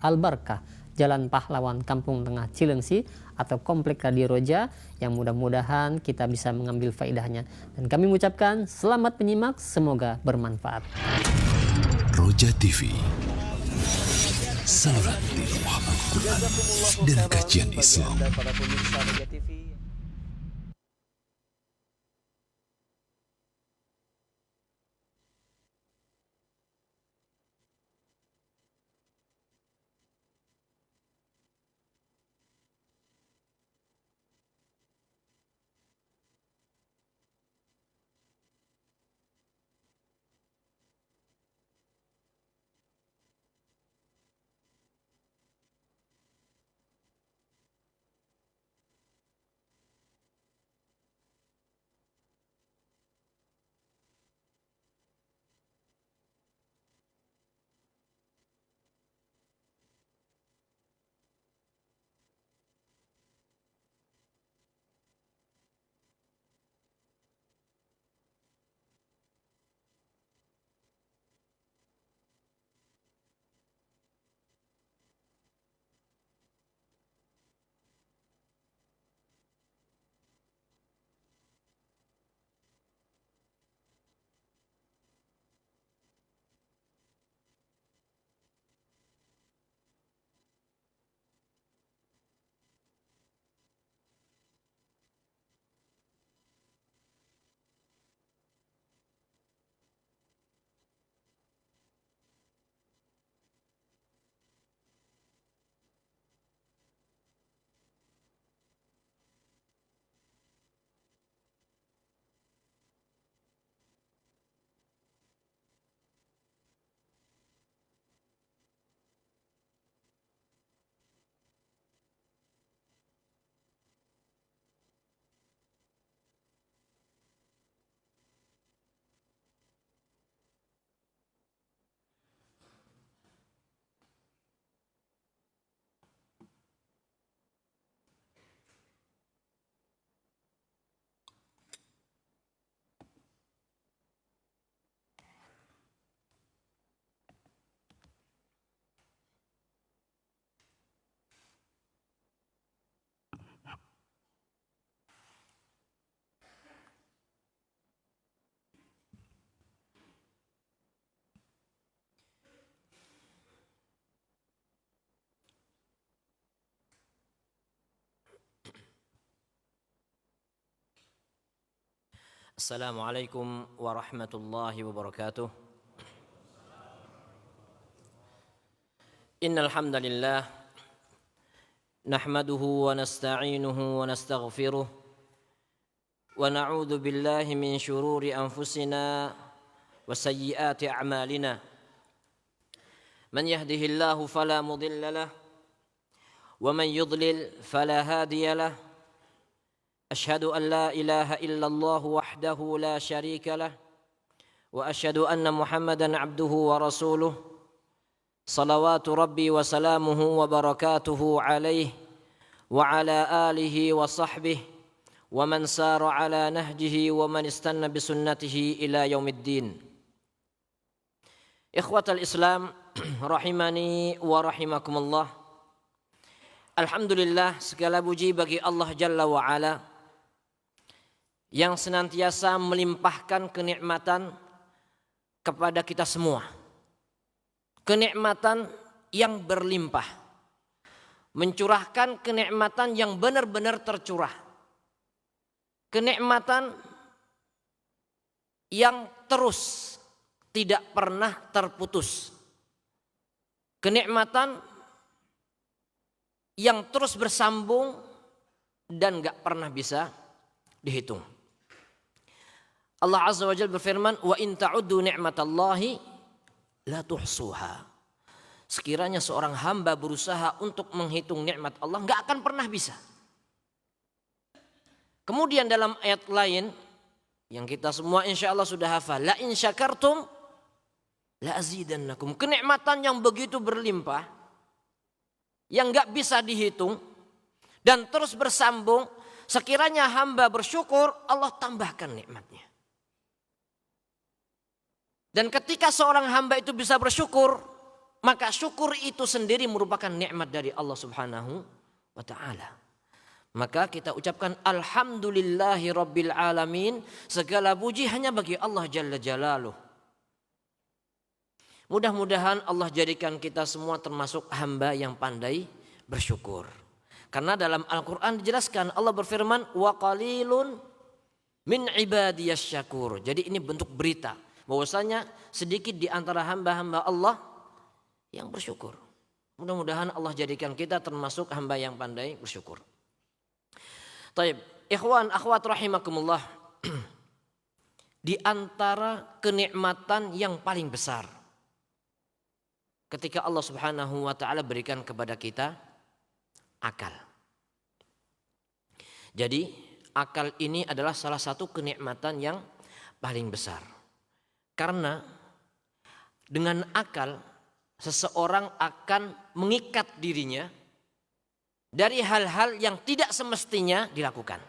Al-Barkah, Jalan Pahlawan, Kampung Tengah Cilengsi atau Komplek Radio Roja, yang mudah-mudahan kita bisa mengambil faedahnya. Dan kami mengucapkan selamat menyimak, semoga bermanfaat. Roja TV, saluran tiruah Al-Quran dan kajian Islam. Assalamualaikum warahmatullahi wabarakatuh. Innal hamdalillah nahmaduhu wa nasta'inuhu wa nastaghfiruh wa na'udzu billahi min shururi anfusina wa sayyiati a'malina. Man yahdihillahu fala mudilla lahu wa man yudlil fala hadiya lahu. أشهد أن لا إله إلا الله وحده لا شريك له وأشهد أن محمدًا عبده ورسوله صلوات ربي وسلامه وبركاته عليه وعلى آله وصحبه ومن سار على نهجه ومن استنى بسنته إلى يوم الدين. إخوة الإسلام rahimani wa rahimakumullah. Alhamdulillah, segala puji bagi Allah Jalla wa Ala yang senantiasa melimpahkan kenikmatan kepada kita semua. Kenikmatan yang berlimpah. Mencurahkan kenikmatan yang benar-benar tercurah. Kenikmatan yang terus tidak pernah terputus. Kenikmatan yang terus bersambung dan gak pernah bisa dihitung. Allah Azza wa Jalla berfirman, wa in ta'uddu ni'matallahi la tuhsuha. Sekiranya seorang hamba berusaha untuk menghitung nikmat Allah, gak akan pernah bisa. Kemudian dalam ayat lain yang kita semua insya Allah sudah hafal, la in syakartum la azidannakum. Kenikmatan yang begitu berlimpah, yang gak bisa dihitung dan terus bersambung. Sekiranya hamba bersyukur, Allah tambahkan nikmatnya. Dan ketika seorang hamba itu bisa bersyukur, maka syukur itu sendiri merupakan nikmat dari Allah Subhanahu wa taala. Maka kita ucapkan alhamdulillahi rabbil alamin, segala puji hanya bagi Allah jalla jalaluh. Mudah-mudahan Allah jadikan kita semua termasuk hamba yang pandai bersyukur. Karena dalam Al-Qur'an dijelaskan, Allah berfirman wa qalilun min ibadiyas syakur. Jadi ini bentuk berita bahwasanya sedikit di antara hamba-hamba Allah yang bersyukur. Mudah-mudahan Allah jadikan kita termasuk hamba yang pandai bersyukur. Taib, ikhwan akhwat rahimakumullah. Di antara kenikmatan yang paling besar ketika Allah Subhanahu wa taala berikan kepada kita akal. Jadi akal ini adalah salah satu kenikmatan yang paling besar. Karena dengan akal seseorang akan mengikat dirinya dari hal-hal yang tidak semestinya dilakukan.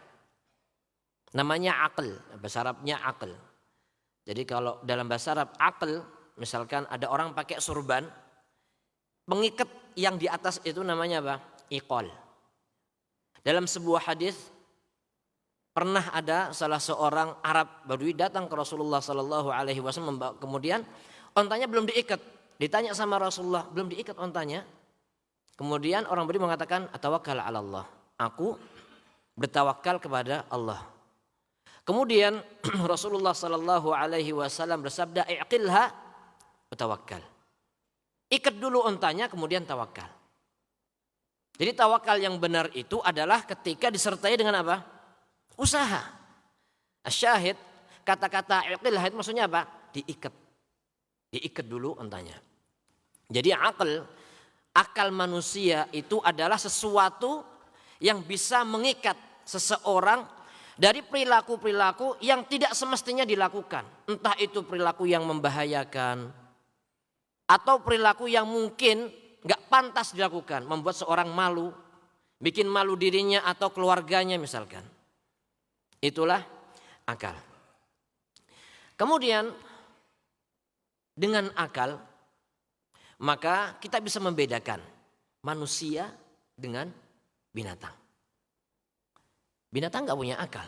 Namanya akal, bahasa Arabnya akal. Jadi kalau dalam bahasa Arab akal, misalkan ada orang pakai surban, pengikat yang di atas itu namanya apa? Iqal. Dalam sebuah hadis pernah ada salah seorang Arab Badui datang ke Rasulullah Sallallahu Alaihi Wasallam, kemudian ontanya belum diikat. Ditanya sama Rasulullah, belum diikat ontanya. Kemudian orang Badui mengatakan, atawakkal ala Allah. Aku bertawakal kepada Allah. Kemudian Rasulullah Sallallahu Alaihi Wasallam bersabda, iqilha bertawakal. Ikat dulu ontanya, kemudian tawakal. Jadi tawakal yang benar itu adalah ketika disertai dengan apa? Usaha. Asyahid, kata-kata iqilha itu maksudnya apa? Diikat. Diikat dulu ontanya. Jadi akal manusia itu adalah sesuatu yang bisa mengikat seseorang dari perilaku-perilaku yang tidak semestinya dilakukan. Entah itu perilaku yang membahayakan atau perilaku yang mungkin gak pantas dilakukan, membuat seorang malu, bikin malu dirinya atau keluarganya misalkan. Itulah akal. Kemudian dengan akal maka kita bisa membedakan manusia dengan binatang. Binatang gak punya akal.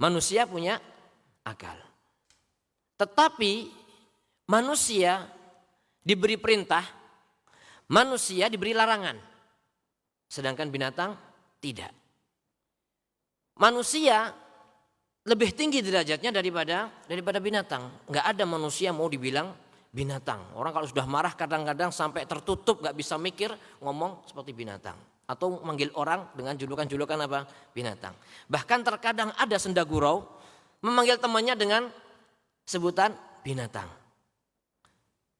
Manusia punya akal. Tetapi manusia diberi perintah, manusia diberi larangan. Sedangkan binatang tidak. Manusia lebih tinggi derajatnya daripada binatang. Gak ada manusia mau dibilang binatang. Orang kalau sudah marah kadang-kadang sampai tertutup gak bisa mikir, ngomong seperti binatang. Atau manggil orang dengan julukan-julukan apa? Binatang. Bahkan terkadang ada senda gurau memanggil temannya dengan sebutan binatang.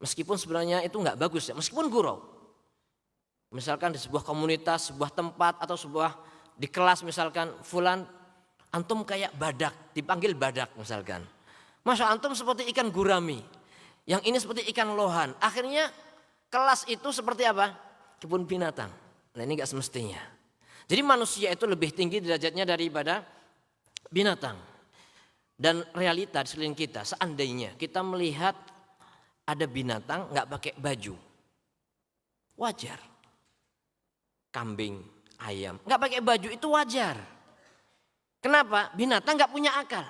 Meskipun sebenarnya itu gak bagus ya, meskipun gurau. Misalkan di sebuah komunitas, sebuah tempat atau di kelas misalkan, fulan antum kayak badak, dipanggil badak misalkan. Masa antum seperti ikan gurami. Yang ini seperti ikan lohan. Akhirnya kelas itu seperti apa? Kebun binatang. Nah ini gak semestinya. Jadi manusia itu lebih tinggi derajatnya daripada binatang. Dan realita di sekeliling kita, seandainya kita melihat ada binatang gak pakai baju, wajar. Kambing, ayam, gak pakai baju itu wajar. Kenapa? Binatang gak punya akal.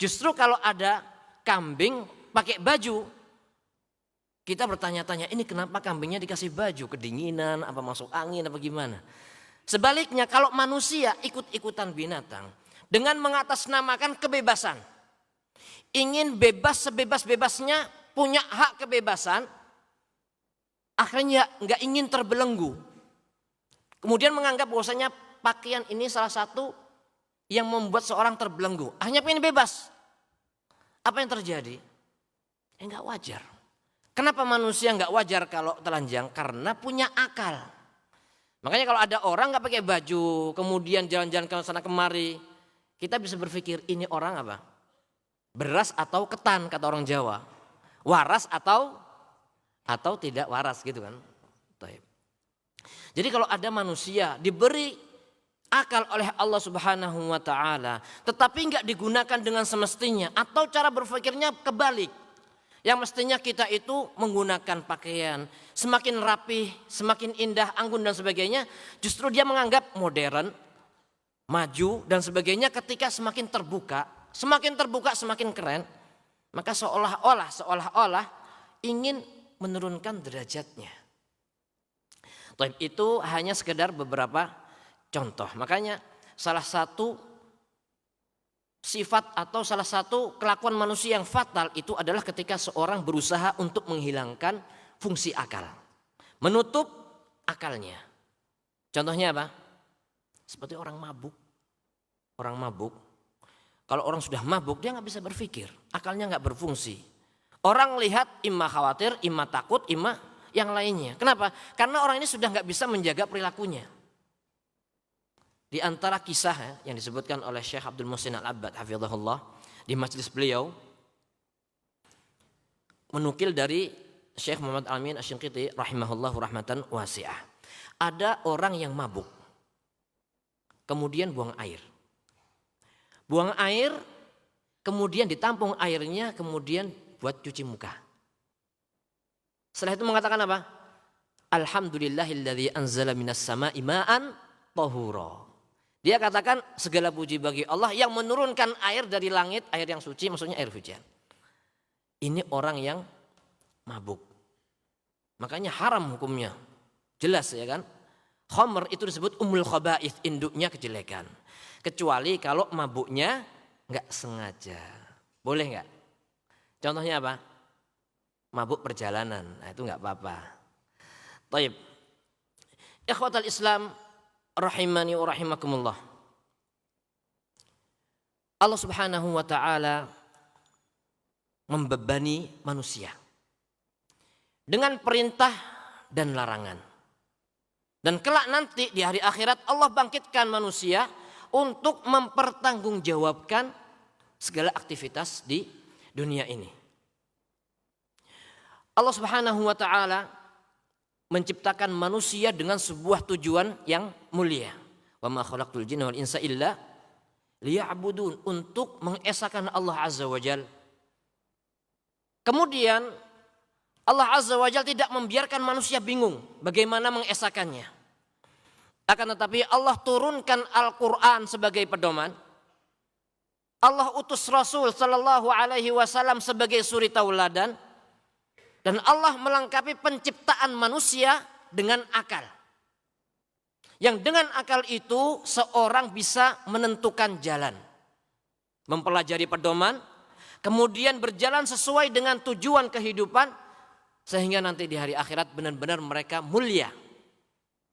Justru kalau ada kambing pakai baju, kita bertanya-tanya, ini kenapa kambingnya dikasih baju? Kedinginan, apa masuk angin, apa gimana? Sebaliknya kalau manusia ikut-ikutan binatang dengan mengatasnamakan kebebasan, ingin bebas sebebas-bebasnya, punya hak kebebasan, akhirnya nggak ingin terbelenggu. Kemudian menganggap bahwasanya pakaian ini salah satu yang membuat seorang terbelenggu. Hanya pengen bebas. Apa yang terjadi? Nggak wajar. Kenapa manusia nggak wajar kalau telanjang? Karena punya akal. Makanya kalau ada orang nggak pakai baju, kemudian jalan-jalan ke sana kemari, kita bisa berpikir ini orang apa? Beras atau ketan kata orang Jawa. Waras atau tidak waras gitu kan. Jadi kalau ada manusia diberi akal oleh Allah Subhanahu wa taala, tetapi enggak digunakan dengan semestinya atau cara berpikirnya kebalik. Yang mestinya kita itu menggunakan pakaian semakin rapi, semakin indah, anggun dan sebagainya, justru dia menganggap modern, maju dan sebagainya. Ketika semakin terbuka semakin keren, maka seolah-olah ingin menurunkan derajatnya. Itu hanya sekedar beberapa contoh. Makanya salah satu sifat atau salah satu kelakuan manusia yang fatal itu adalah ketika seorang berusaha untuk menghilangkan fungsi akal, menutup akalnya. Contohnya apa? Seperti orang mabuk. Orang mabuk, kalau orang sudah mabuk dia nggak bisa berpikir, akalnya nggak berfungsi. Orang lihat imma khawatir, imma takut, imma yang lainnya. Kenapa? Karena orang ini sudah nggak bisa menjaga perilakunya. Di antara kisah yang disebutkan oleh Syekh Abdul Muhsin Al-Abbad hafizahullah di majelis beliau, menukil dari Syekh Muhammad Al-Amin Asy-Syanqiti rahimahullahu rahmatan wasi'ah. Ada orang yang mabuk, kemudian buang air. Buang air, kemudian ditampung airnya, kemudian buat cuci muka. Setelah itu mengatakan apa? Alhamdulillahilladzi anzala minas sama'i ma'an tahura. Dia katakan segala puji bagi Allah yang menurunkan air dari langit, air yang suci, maksudnya air hujan. Ini orang yang mabuk. Makanya haram hukumnya. Jelas ya kan? Khamr itu disebut ummul khaba'ith, induknya kejelekan. Kecuali kalau mabuknya enggak sengaja. Boleh enggak? Contohnya apa? Mabuk perjalanan. Nah, itu enggak apa-apa. Taib. Ikhwatal Islam rahimani wa rahimakumullah. Allah Subhanahu wa taala membebani manusia dengan perintah dan larangan. Dan kelak nanti di hari akhirat Allah bangkitkan manusia untuk mempertanggungjawabkan segala aktivitas di dunia ini. Allah Subhanahu wa taala menciptakan manusia dengan sebuah tujuan yang mulia. Wa ma khalaqtul jinna wal insa illa liya'budun, untuk mengesahkan Allah Azza wa Jalla. Kemudian Allah Azza wa Jalla tidak membiarkan manusia bingung bagaimana mengesahkannya. Akan tetapi Allah turunkan Al-Qur'an sebagai pedoman. Allah utus Rasul sallallahu alaihi wasallam sebagai suri tauladan. Dan Allah melengkapi penciptaan manusia dengan akal. Yang dengan akal itu seorang bisa menentukan jalan. Mempelajari pedoman, kemudian berjalan sesuai dengan tujuan kehidupan. Sehingga nanti di hari akhirat benar-benar mereka mulia.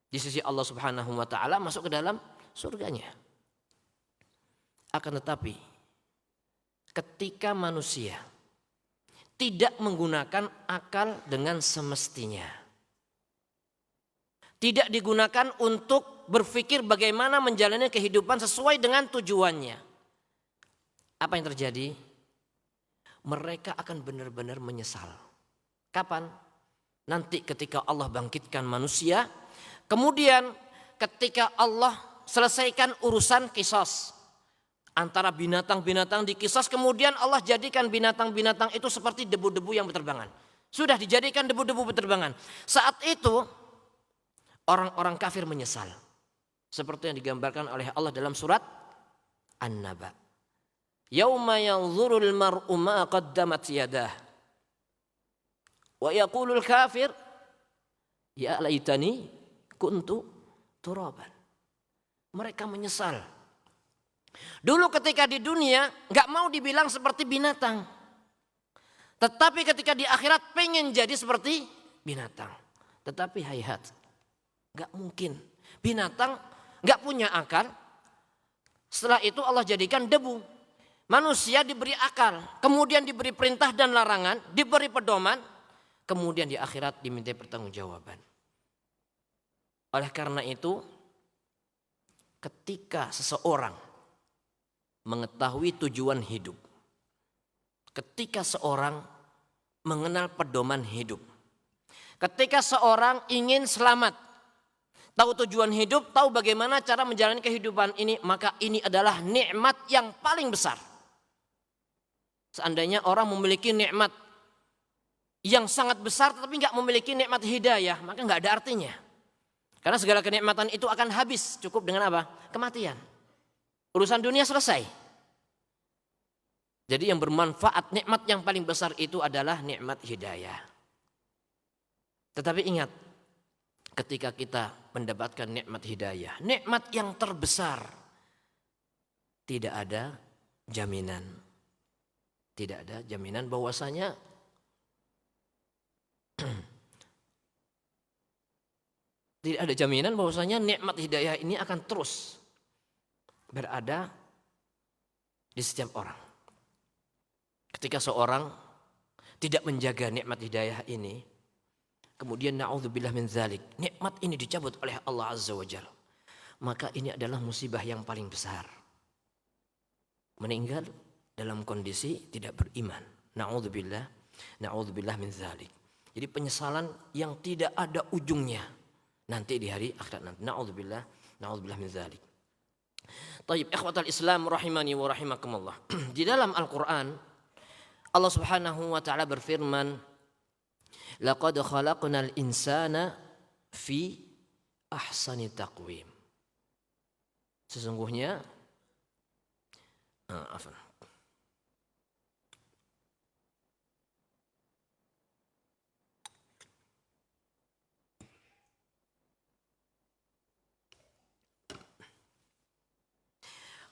Di sisi Allah Subhanahu wa ta'ala, masuk ke dalam surganya. Akan tetapi ketika manusia tidak menggunakan akal dengan semestinya, tidak digunakan untuk berpikir bagaimana menjalani kehidupan sesuai dengan tujuannya, apa yang terjadi? Mereka akan benar-benar menyesal. Kapan? Nanti ketika Allah bangkitkan manusia, kemudian ketika Allah selesaikan urusan qisas antara binatang-binatang dikisas, kemudian Allah jadikan binatang-binatang itu seperti debu-debu yang berterbangan. Sudah dijadikan debu-debu berterbangan. Saat itu orang-orang kafir menyesal. Seperti yang digambarkan oleh Allah dalam surat An-Naba. Yauma yanzurul mar'u ma qaddamat yadah. Wa yaqulul kafir ya laitani kuntu turaban. Mereka menyesal. Dulu ketika di dunia gak mau dibilang seperti binatang. Tetapi ketika di akhirat pengen jadi seperti binatang. Tetapi hayhat, gak mungkin. Binatang gak punya akal. Setelah itu Allah jadikan debu. Manusia diberi akal, kemudian diberi perintah dan larangan, diberi pedoman, kemudian di akhirat diminta pertanggungjawaban. Oleh karena itu, ketika seseorang mengetahui tujuan hidup, ketika seorang mengenal pedoman hidup, ketika seorang ingin selamat, tahu tujuan hidup, tahu bagaimana cara menjalani kehidupan ini, maka ini adalah nikmat yang paling besar. Seandainya orang memiliki nikmat yang sangat besar tetapi nggak memiliki nikmat hidayah, maka nggak ada artinya. Karena segala kenikmatan itu akan habis, cukup dengan apa? Kematian. Urusan dunia selesai. Jadi yang bermanfaat, nikmat yang paling besar itu adalah nikmat hidayah. Tetapi ingat, ketika kita mendapatkan nikmat hidayah, nikmat yang terbesar, tidak ada jaminan. Tidak ada jaminan bahwasanya tidak ada jaminan bahwasanya nikmat hidayah ini akan terus berada di setiap orang. Ketika seorang tidak menjaga nikmat hidayah ini, kemudian na'udzubillah min dzalik, nikmat ini dicabut oleh Allah Azza wa Jalla, maka ini adalah musibah yang paling besar. Meninggal dalam kondisi tidak beriman. Na'udzubillah min dzalik. Jadi penyesalan yang tidak ada ujungnya nanti di hari akhirat nanti. Na'udzubillah min dzalik. Taib, ikhwatal Islam rahimani wa rahimakumullah. Di dalam Al-Qur'an Allah Subhanahu wa taala berfirman, laqad khalaqnal insana fi ahsani taqwim. Sesungguhnya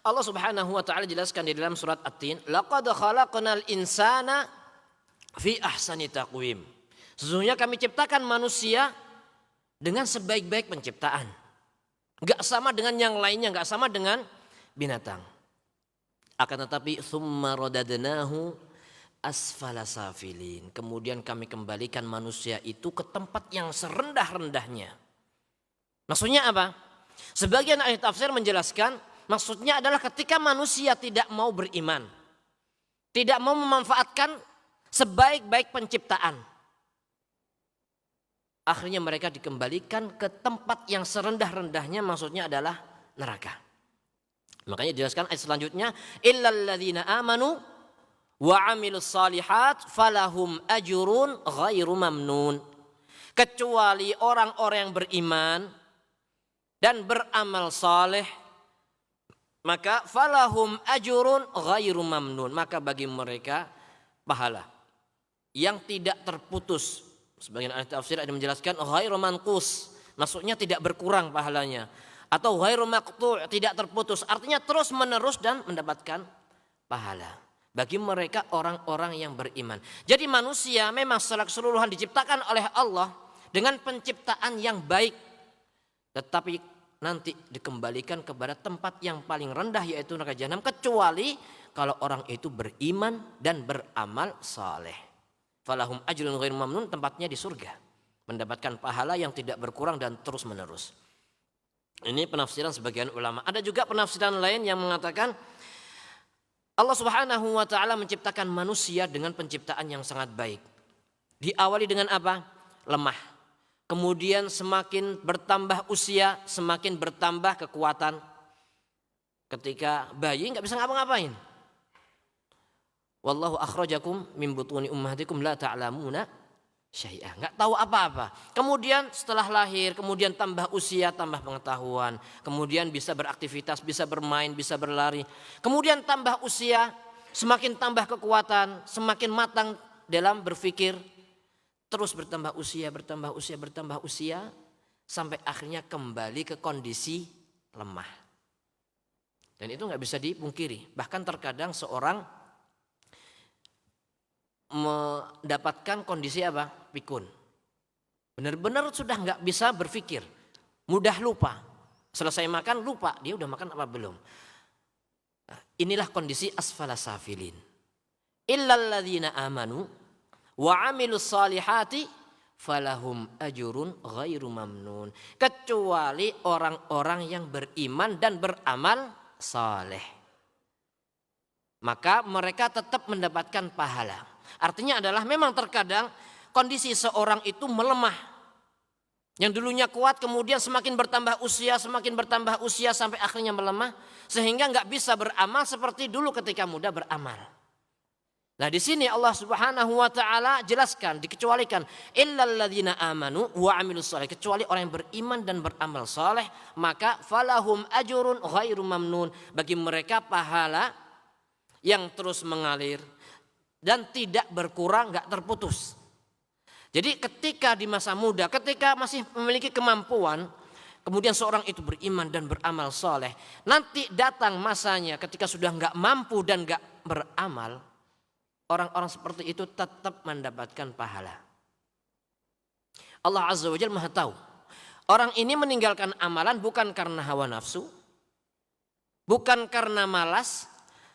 Allah Subhanahu wa taala jelaskan di dalam surat At-Tin, laqad khalaqnal insana fi ahsani taqwim. Sesungguhnya kami ciptakan manusia dengan sebaik-baik penciptaan. Enggak sama dengan yang lainnya, enggak sama dengan binatang. Akan tetapi tsumma radadnahu asfala safilin. Kemudian kami kembalikan manusia itu ke tempat yang serendah-rendahnya. Maksudnya apa? Sebagian ahli tafsir menjelaskan, maksudnya adalah ketika manusia tidak mau beriman, tidak mau memanfaatkan sebaik-baik penciptaan, akhirnya mereka dikembalikan ke tempat yang serendah-rendahnya, maksudnya adalah neraka. Makanya dijelaskan ayat selanjutnya, illal ladzina amanu wa amilus salihat falahum ajrun ghairu mamnun. Kecuali orang-orang yang beriman dan beramal saleh, maka falahum ajrun ghairu mamnun, maka bagi mereka pahala yang tidak terputus. Sebagian ahli tafsir ada menjelaskan ghairu manqus, maksudnya tidak berkurang pahalanya, atau ghairu maqtu', tidak terputus, artinya terus menerus dan mendapatkan pahala bagi mereka orang-orang yang beriman. Jadi manusia memang secara keseluruhan diciptakan oleh Allah dengan penciptaan yang baik, tetapi nanti dikembalikan kepada tempat yang paling rendah, yaitu neraka jahanam, kecuali kalau orang itu beriman dan beramal saleh. Falahum ajrun ghairu mamnun, tempatnya di surga, mendapatkan pahala yang tidak berkurang dan terus menerus. Ini penafsiran sebagian ulama. Ada juga penafsiran lain yang mengatakan Allah Subhanahu wa taala menciptakan manusia dengan penciptaan yang sangat baik. Diawali dengan apa? Lemah. Kemudian semakin bertambah usia, semakin bertambah kekuatan. Ketika bayi nggak bisa ngapa-ngapain. Wallahu akhrajakum min butuni ummahatikum la ta'lamuna syai'ah. Nggak tahu apa-apa. Kemudian setelah lahir, kemudian tambah usia, tambah pengetahuan. Kemudian bisa beraktivitas, bisa bermain, bisa berlari. Kemudian tambah usia, semakin tambah kekuatan, semakin matang dalam berpikir. Terus bertambah usia, bertambah usia, bertambah usia. Sampai akhirnya kembali ke kondisi lemah. Dan itu nggak bisa dipungkiri. Bahkan terkadang seorang mendapatkan kondisi apa? Pikun. Benar-benar sudah nggak bisa berpikir, mudah lupa. Selesai makan lupa dia udah makan apa belum. Nah, inilah kondisi asfala safilin. Illal ladzina amanu wa amilus salihati falahum ajrun ghairu mamnun. Kecuali orang-orang yang beriman dan beramal saleh, maka mereka tetap mendapatkan pahala. Artinya adalah memang terkadang kondisi seorang itu melemah. Yang dulunya kuat kemudian semakin bertambah usia sampai akhirnya melemah. Sehingga nggak bisa beramal seperti dulu ketika muda beramal. Nah di sini Allah Subhanahu wa taala jelaskan, dikecualikan illal ladzina amanu wa amilus shalih, kecuali orang yang beriman dan beramal saleh, maka falahum ajrun ghairu mamnun, bagi mereka pahala yang terus mengalir dan tidak berkurang, enggak terputus. Jadi ketika di masa muda, ketika masih memiliki kemampuan, kemudian seorang itu beriman dan beramal saleh, nanti datang masanya ketika sudah enggak mampu dan enggak beramal, orang-orang seperti itu tetap mendapatkan pahala. Allah Azza wa Jalla Maha tahu. Orang ini meninggalkan amalan bukan karena hawa nafsu, bukan karena malas,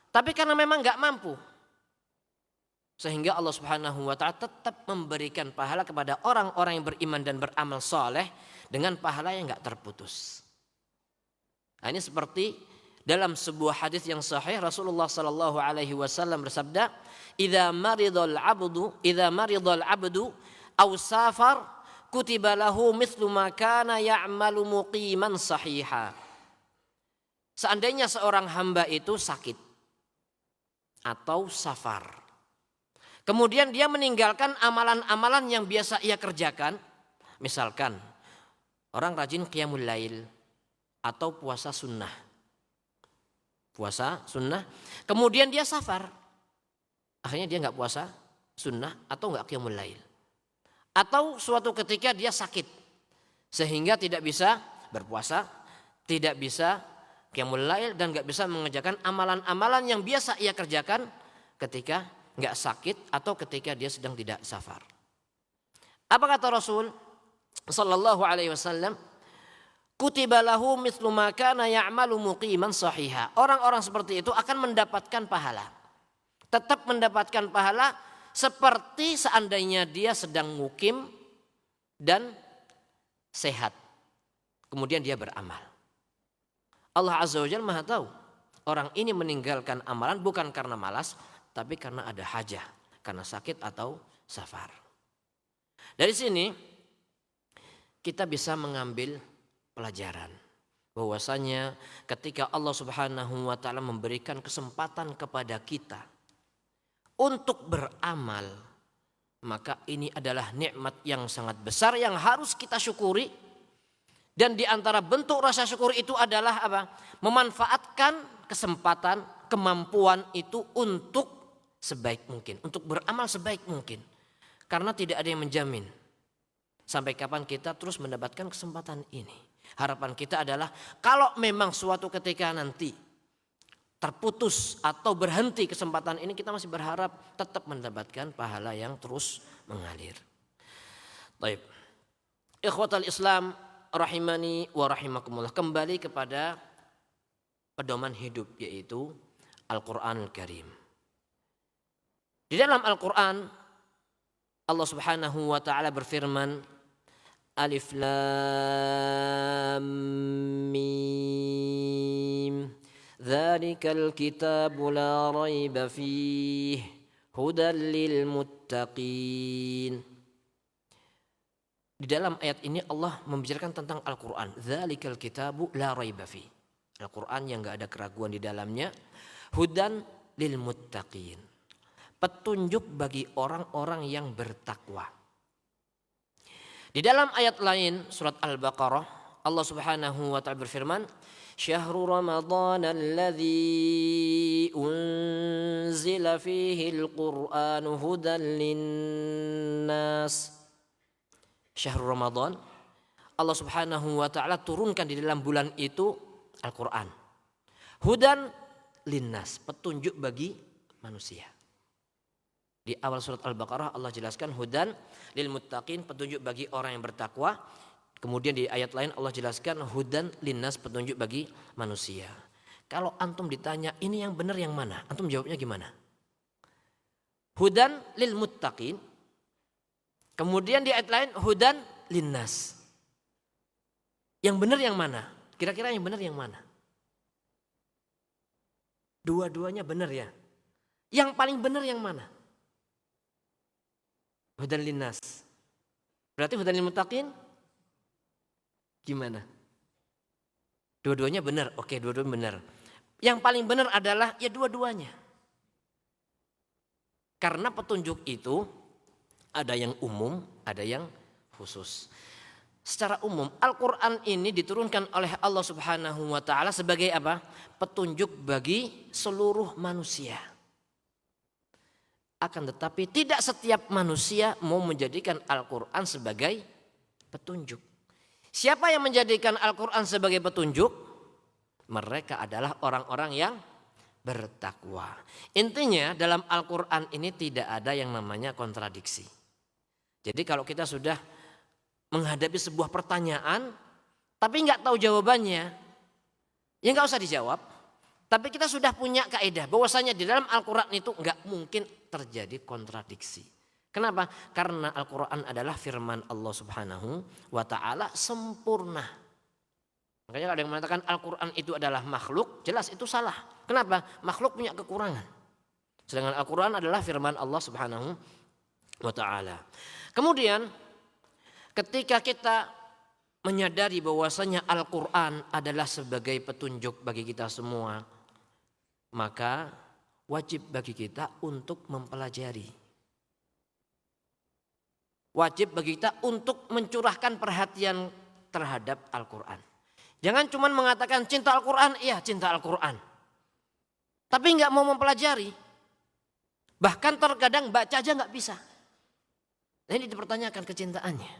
tapi karena memang enggak mampu. Sehingga Allah Subhanahu wa taala tetap memberikan pahala kepada orang-orang yang beriman dan beramal saleh dengan pahala yang enggak terputus. Nah, ini seperti dalam sebuah hadis yang sahih Rasulullah sallallahu alaihi wasallam bersabda, "Idza maridal 'abdu aw safar kutiba lahu mithlu ma kana ya'malu muqiman sahiha." Seandainya seorang hamba itu sakit atau safar, kemudian dia meninggalkan amalan-amalan yang biasa ia kerjakan, misalkan orang rajin qiyamul lail atau puasa sunnah, kemudian dia safar, akhirnya dia nggak puasa sunnah atau nggak qiyamul lail, atau suatu ketika dia sakit sehingga tidak bisa berpuasa, tidak bisa qiyamul lail dan nggak bisa mengerjakan amalan-amalan yang biasa ia kerjakan ketika nggak sakit atau ketika dia sedang tidak safar. Apa kata Rasul sallallahu alaihi wasallam? Kutiba lahu mithlu ma kana ya'malu muqiman sahiha. Orang-orang seperti itu akan mendapatkan pahala. Tetap mendapatkan pahala seperti seandainya dia sedang mukim dan sehat. Kemudian dia beramal. Allah Azza wa Jalla Maha tahu. Orang ini meninggalkan amalan bukan karena malas, tapi karena ada hajah, karena sakit atau safar. Dari sini kita bisa mengambil pelajaran bahwasanya ketika Allah Subhanahu wa taala memberikan kesempatan kepada kita untuk beramal, maka ini adalah nikmat yang sangat besar yang harus kita syukuri. Dan di antara bentuk rasa syukur itu adalah apa? Memanfaatkan kesempatan, kemampuan itu untuk sebaik mungkin, untuk beramal sebaik mungkin. Karena tidak ada yang menjamin sampai kapan kita terus mendapatkan kesempatan ini. Harapan kita adalah kalau memang suatu ketika nanti terputus atau berhenti kesempatan ini, kita masih berharap tetap mendapatkan pahala yang terus mengalir. Baik. Ikhwatal Islam rahimani wa rahimakumullah, kembali kepada pedoman hidup yaitu Al-Qur'anul Karim. Di dalam Al-Qur'an Allah Subhanahu wa taala berfirman, Alif Lam Mim Dzalikal kitabu la raiba fihi hudan lil muttaqin. Di dalam ayat ini Allah membicarakan tentang Al-Qur'an. Dzalikal kitabu la raiba fihi. Al-Qur'an yang enggak ada keraguan di dalamnya, hudan lil muttaqin. Petunjuk bagi orang-orang yang bertakwa. Di dalam ayat lain surat Al-Baqarah Allah Subhanahu wa taala berfirman, "Syahrul Ramadan alladzi unzila fihi al-Qur'an hudan lin-nas." Syahrul Ramadan, Allah Subhanahu wa taala turunkan di dalam bulan itu Al-Qur'an. Hudan lin-nas, petunjuk bagi manusia. Di awal surat Al-Baqarah Allah jelaskan hudan lil muttaqin, petunjuk bagi orang yang bertakwa. Kemudian di ayat lain Allah jelaskan hudan linnas, petunjuk bagi manusia. Kalau antum ditanya ini yang benar yang mana? Antum jawabnya gimana? Hudan lil muttaqin. Kemudian di ayat lain hudan linnas. Yang benar yang mana? Kira-kira yang benar yang mana? Dua-duanya benar ya. Yang paling benar yang mana? Hudan linnas. Berarti hudan lil muttaqin gimana? Dua-duanya benar. Oke, dua-duanya benar. Yang paling benar adalah ya dua-duanya. Karena petunjuk itu ada yang umum, ada yang khusus. Secara umum Al-Quran ini diturunkan oleh Allah Subhanahu wa ta'ala sebagai apa? Petunjuk bagi seluruh manusia. Akan tetapi tidak setiap manusia mau menjadikan Al-Quran sebagai petunjuk. Siapa yang menjadikan Al-Quran sebagai petunjuk? Mereka adalah orang-orang yang bertakwa. Intinya dalam Al-Quran ini tidak ada yang namanya kontradiksi. Jadi kalau kita sudah menghadapi sebuah pertanyaan tapi nggak tahu jawabannya, ya nggak usah dijawab. Tapi kita sudah punya kaidah bahwasanya di dalam Al-Quran itu nggak mungkin terjadi kontradiksi. Kenapa? Karena Al-Quran adalah firman Allah Subhanahu wa ta'ala sempurna. Makanya ada yang mengatakan Al-Quran itu adalah makhluk, jelas itu salah. Kenapa? Makhluk punya kekurangan. Sedangkan Al-Quran adalah firman Allah Subhanahu wa ta'ala. Kemudian ketika kita menyadari bahwasanya Al-Quran adalah sebagai petunjuk bagi kita semua, maka wajib bagi kita untuk mempelajari. Wajib bagi kita untuk mencurahkan perhatian terhadap Al-Quran. Jangan cuma mengatakan cinta Al-Quran, iya cinta Al-Quran. Tapi nggak mau mempelajari. Bahkan terkadang baca aja nggak bisa. Nah, ini dipertanyakan kecintaannya.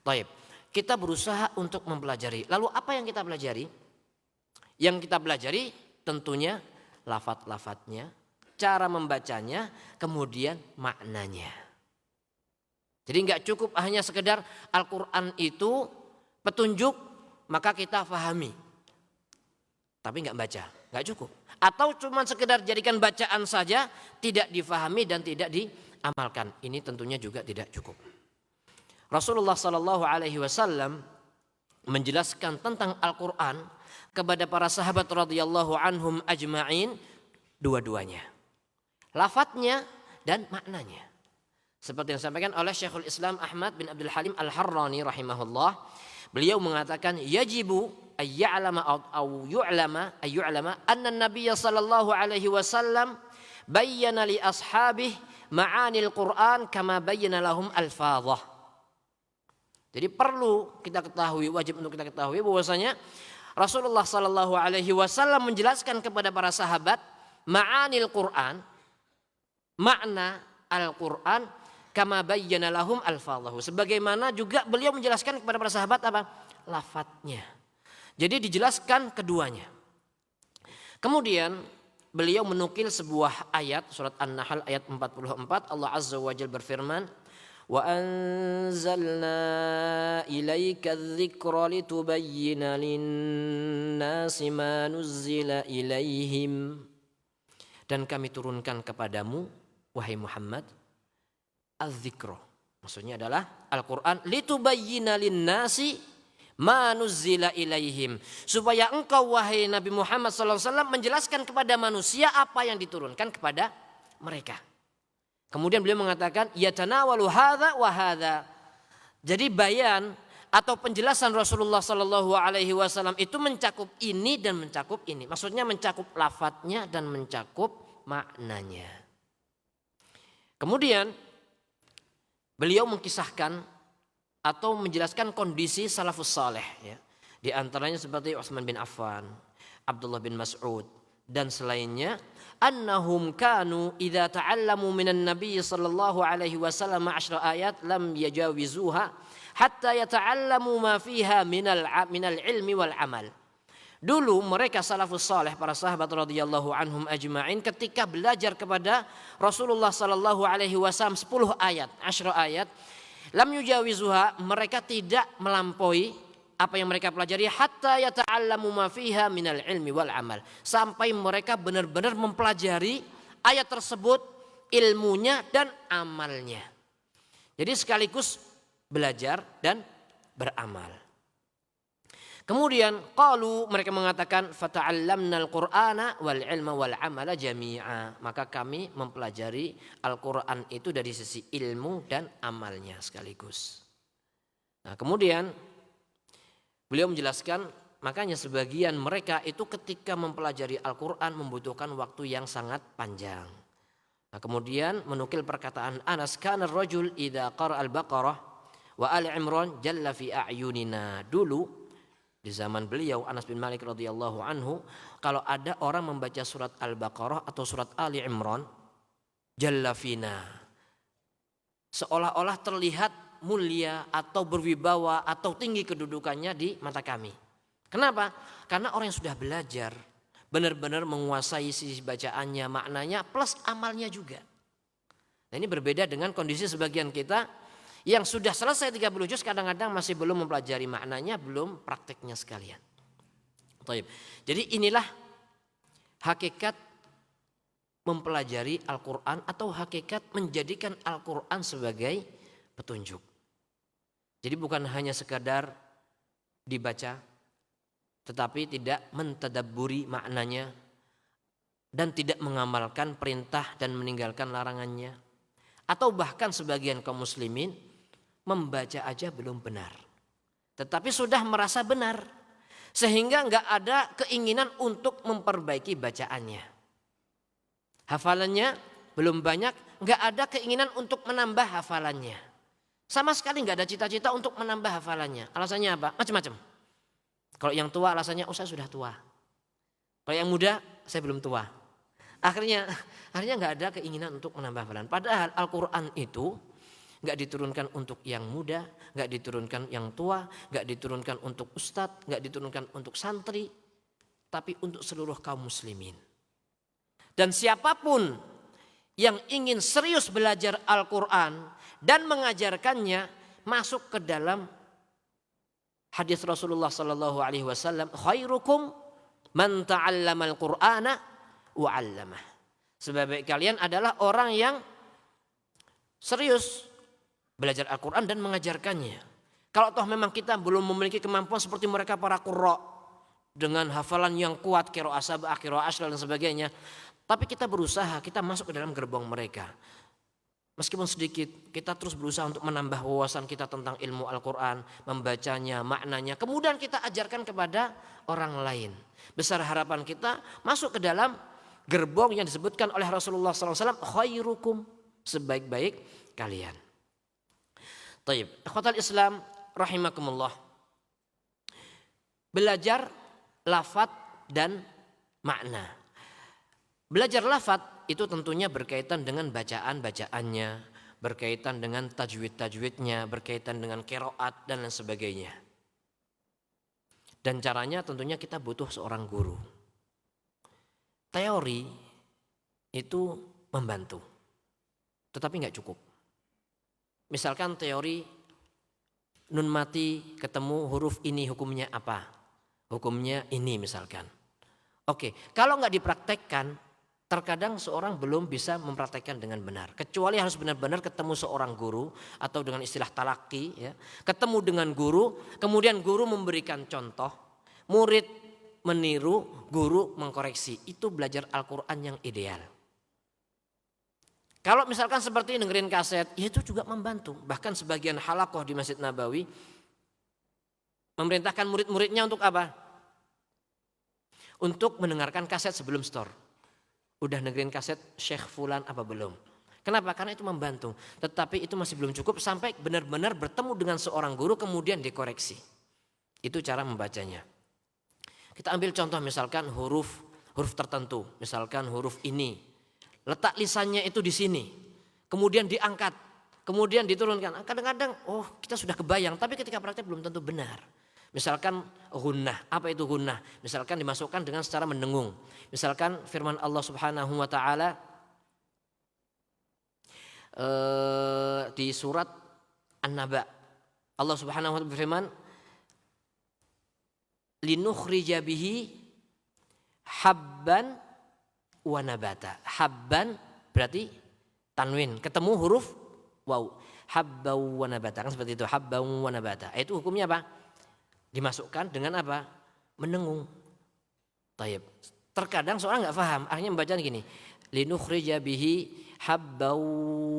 Baik, kita berusaha untuk mempelajari. Lalu apa yang kita pelajari? Yang kita pelajari tentunya lafaz-lafaznya, cara membacanya, kemudian maknanya. Jadi nggak cukup hanya sekedar Al-Quran itu petunjuk, maka kita fahami. Tapi nggak baca, nggak cukup. Atau cuma sekedar jadikan bacaan saja, tidak difahami dan tidak diamalkan. Ini tentunya juga tidak cukup. Rasulullah SAW menjelaskan tentang Al-Quran kepada para sahabat radhiyallahu anhum ajma'in, dua-duanya. Lafadznya dan maknanya. Seperti yang disampaikan oleh Syekhul Islam Ahmad bin Abdul Halim Al-Harrani rahimahullah. Beliau mengatakan yajibu ayya'lama aw yu'lama anna an-nabiy sallallahu alaihi wasallam bayyana li ashabihi ma'anil Qur'an kama bayyana lahum al-fadhah. Jadi perlu kita ketahui, wajib untuk kita ketahui bahwasanya Rasulullah sallallahu alaihi wasallam menjelaskan kepada para sahabat ma'anil Qur'an, makna Al-Qur'an kama bayyana lahum al-fadhahu. Sebagaimana juga beliau menjelaskan kepada para sahabat apa? Lafadznya. Jadi dijelaskan keduanya. Kemudian beliau menukil sebuah ayat surat An-Nahl ayat 44. Allah Azza wa Jalla berfirman, "Wa anzalna ilaika adh-dhikra litubayyina lin-nasi ma nuzzila ilaihim." Dan kami turunkan kepadamu wahai Muhammad az-zikra, maksudnya adalah Al-Quran, litubayyina lin-nasi ma nuzzila ilaihim, supaya engkau wahai Nabi Muhammad SAW menjelaskan kepada manusia apa yang diturunkan kepada mereka. Kemudian beliau mengatakan yatanawalu hadza wa hadza. Jadi bayan atau penjelasan Rasulullah SAW itu mencakup ini dan mencakup ini. Maksudnya mencakup lafadznya dan mencakup maknanya. Kemudian beliau mengkisahkan atau menjelaskan kondisi salafus saleh, ya. Di antaranya seperti Utsman bin Affan, Abdullah bin Mas'ud dan selainnya, annahum kanu idza ta'allamu minan nabiy sallallahu alaihi wasallam 10 ayat lam yajawizuha hatta yata'allamu ma fiha minal ilmi wal amal. Dulu mereka salafus saleh, para sahabat radhiyallahu anhum ajma'in, ketika belajar kepada Rasulullah sallallahu alaihi wasallam 10 ayat, 10 ayat, lam yujawizuha, mereka tidak melampaui apa yang mereka pelajari, hatta yata'allamu ma fiha minal ilmi wal amal, sampai mereka benar-benar mempelajari ayat tersebut, ilmunya dan amalnya. Jadi sekaligus belajar dan beramal. Kemudian qalu, mereka mengatakan fata'allamnal Qur'ana wal ilma wal amala jami'a, maka kami mempelajari Al-Qur'an itu dari sisi ilmu dan amalnya sekaligus. Nah, kemudian beliau menjelaskan, makanya sebagian mereka itu ketika mempelajari Al-Qur'an membutuhkan waktu yang sangat panjang. Nah, kemudian menukil perkataan Anas, kana ar-rajul idza qara al-Baqarah wa Ali Imran jalla fi a'yunina. Dulu di zaman beliau Anas bin Malik radhiyallahu anhu, kalau ada orang membaca surat Al-Baqarah atau surat Ali Imran, jalla fina, seolah-olah terlihat mulia atau berwibawa atau tinggi kedudukannya di mata kami. Kenapa? Karena orang yang sudah belajar benar-benar menguasai sisi bacaannya, maknanya plus amalnya juga. Nah, ini berbeda dengan kondisi sebagian kita yang sudah selesai 30 juz kadang-kadang masih belum mempelajari maknanya, belum prakteknya sekalian. Jadi inilah hakikat mempelajari Al-Quran atau hakikat menjadikan Al-Quran sebagai petunjuk. Jadi bukan hanya sekadar dibaca, tetapi tidak mentadabburi maknanya dan tidak mengamalkan perintah dan meninggalkan larangannya. Atau bahkan sebagian kaum muslimin membaca aja belum benar, tetapi sudah merasa benar, sehingga nggak ada keinginan untuk memperbaiki bacaannya. Hafalannya belum banyak, nggak ada keinginan untuk menambah hafalannya. Sama sekali nggak ada cita-cita untuk menambah hafalannya. Alasannya apa? Macam-macam. Kalau yang tua alasannya, oh saya sudah tua. Kalau yang muda, saya belum tua. Akhirnya nggak ada keinginan untuk menambah hafalan. Padahal Al-Quran itu nggak diturunkan untuk yang muda, nggak diturunkan yang tua, nggak diturunkan untuk ustadz, nggak diturunkan untuk santri, tapi untuk seluruh kaum muslimin. Dan siapapun yang ingin serius belajar Al-Quran dan mengajarkannya, masuk ke dalam hadis Rasulullah sallallahu alaihi wasallam, khairukum man ta'allamal Qur'ana wa 'allamah. Sebaik kalian adalah orang yang serius belajar Al-Qur'an dan mengajarkannya. Kalau toh memang kita belum memiliki kemampuan seperti mereka para qurra dengan hafalan yang kuat, qiraa'ah sab'ah, qiraa'ah asyra dan sebagainya, tapi kita berusaha, kita masuk ke dalam gerbong mereka. Meskipun sedikit, kita terus berusaha untuk menambah wawasan kita tentang ilmu Al-Quran, membacanya, maknanya. Kemudian kita ajarkan kepada orang lain. Besar harapan kita masuk ke dalam gerbong yang disebutkan oleh Rasulullah SAW, khairukum, sebaik-baik kalian. Taib, ikhwatal Islam, rahimakumullah. Belajar lafaz dan makna. Belajar lafaz itu tentunya berkaitan dengan bacaan-bacaannya, berkaitan dengan tajwid-tajwidnya, berkaitan dengan qiraat dan lain sebagainya. Dan caranya tentunya kita butuh seorang guru. Teori itu membantu, tetapi nggak cukup. Misalkan teori nun mati ketemu huruf ini hukumnya apa? Hukumnya ini misalkan. Oke, kalau nggak dipraktekkan, terkadang seorang belum bisa mempraktekkan dengan benar. Kecuali harus benar-benar ketemu seorang guru atau dengan istilah talaki, ya, ketemu dengan guru, kemudian guru memberikan contoh, murid meniru, guru mengkoreksi. Itu belajar Al-Quran yang ideal. Kalau misalkan seperti dengerin kaset, ya itu juga membantu. Bahkan sebagian halakoh di Masjid Nabawi memerintahkan murid-muridnya untuk apa? Untuk mendengarkan kaset sebelum store. Udah dengerin kaset Syekh Fulan apa belum? Kenapa? Karena itu membantu. Tetapi itu masih belum cukup sampai benar-benar bertemu dengan seorang guru kemudian dikoreksi. Itu cara membacanya. Kita ambil contoh misalkan huruf tertentu. Misalkan huruf ini. Letak lisannya itu di sini. Kemudian diangkat. Kemudian diturunkan. Kadang-kadang kita sudah kebayang. Tapi ketika praktek belum tentu benar. Misalkan gunnah, apa itu gunnah? Misalkan dimasukkan dengan secara mendengung. Misalkan firman Allah Subhanahu wa taala di surat An-Naba. Allah Subhanahu wa taala berfirman, "Linukhrija bihi habban wa nabata." Habban berarti tanwin, ketemu huruf waw. Habban wa nabata, kan seperti itu, habban wa nabata. Itu hukumnya apa? Dimasukkan dengan apa? Mendengung. Taib. Terkadang seorang nggak paham, akhirnya membaca gini, linukhrija bihi habbaw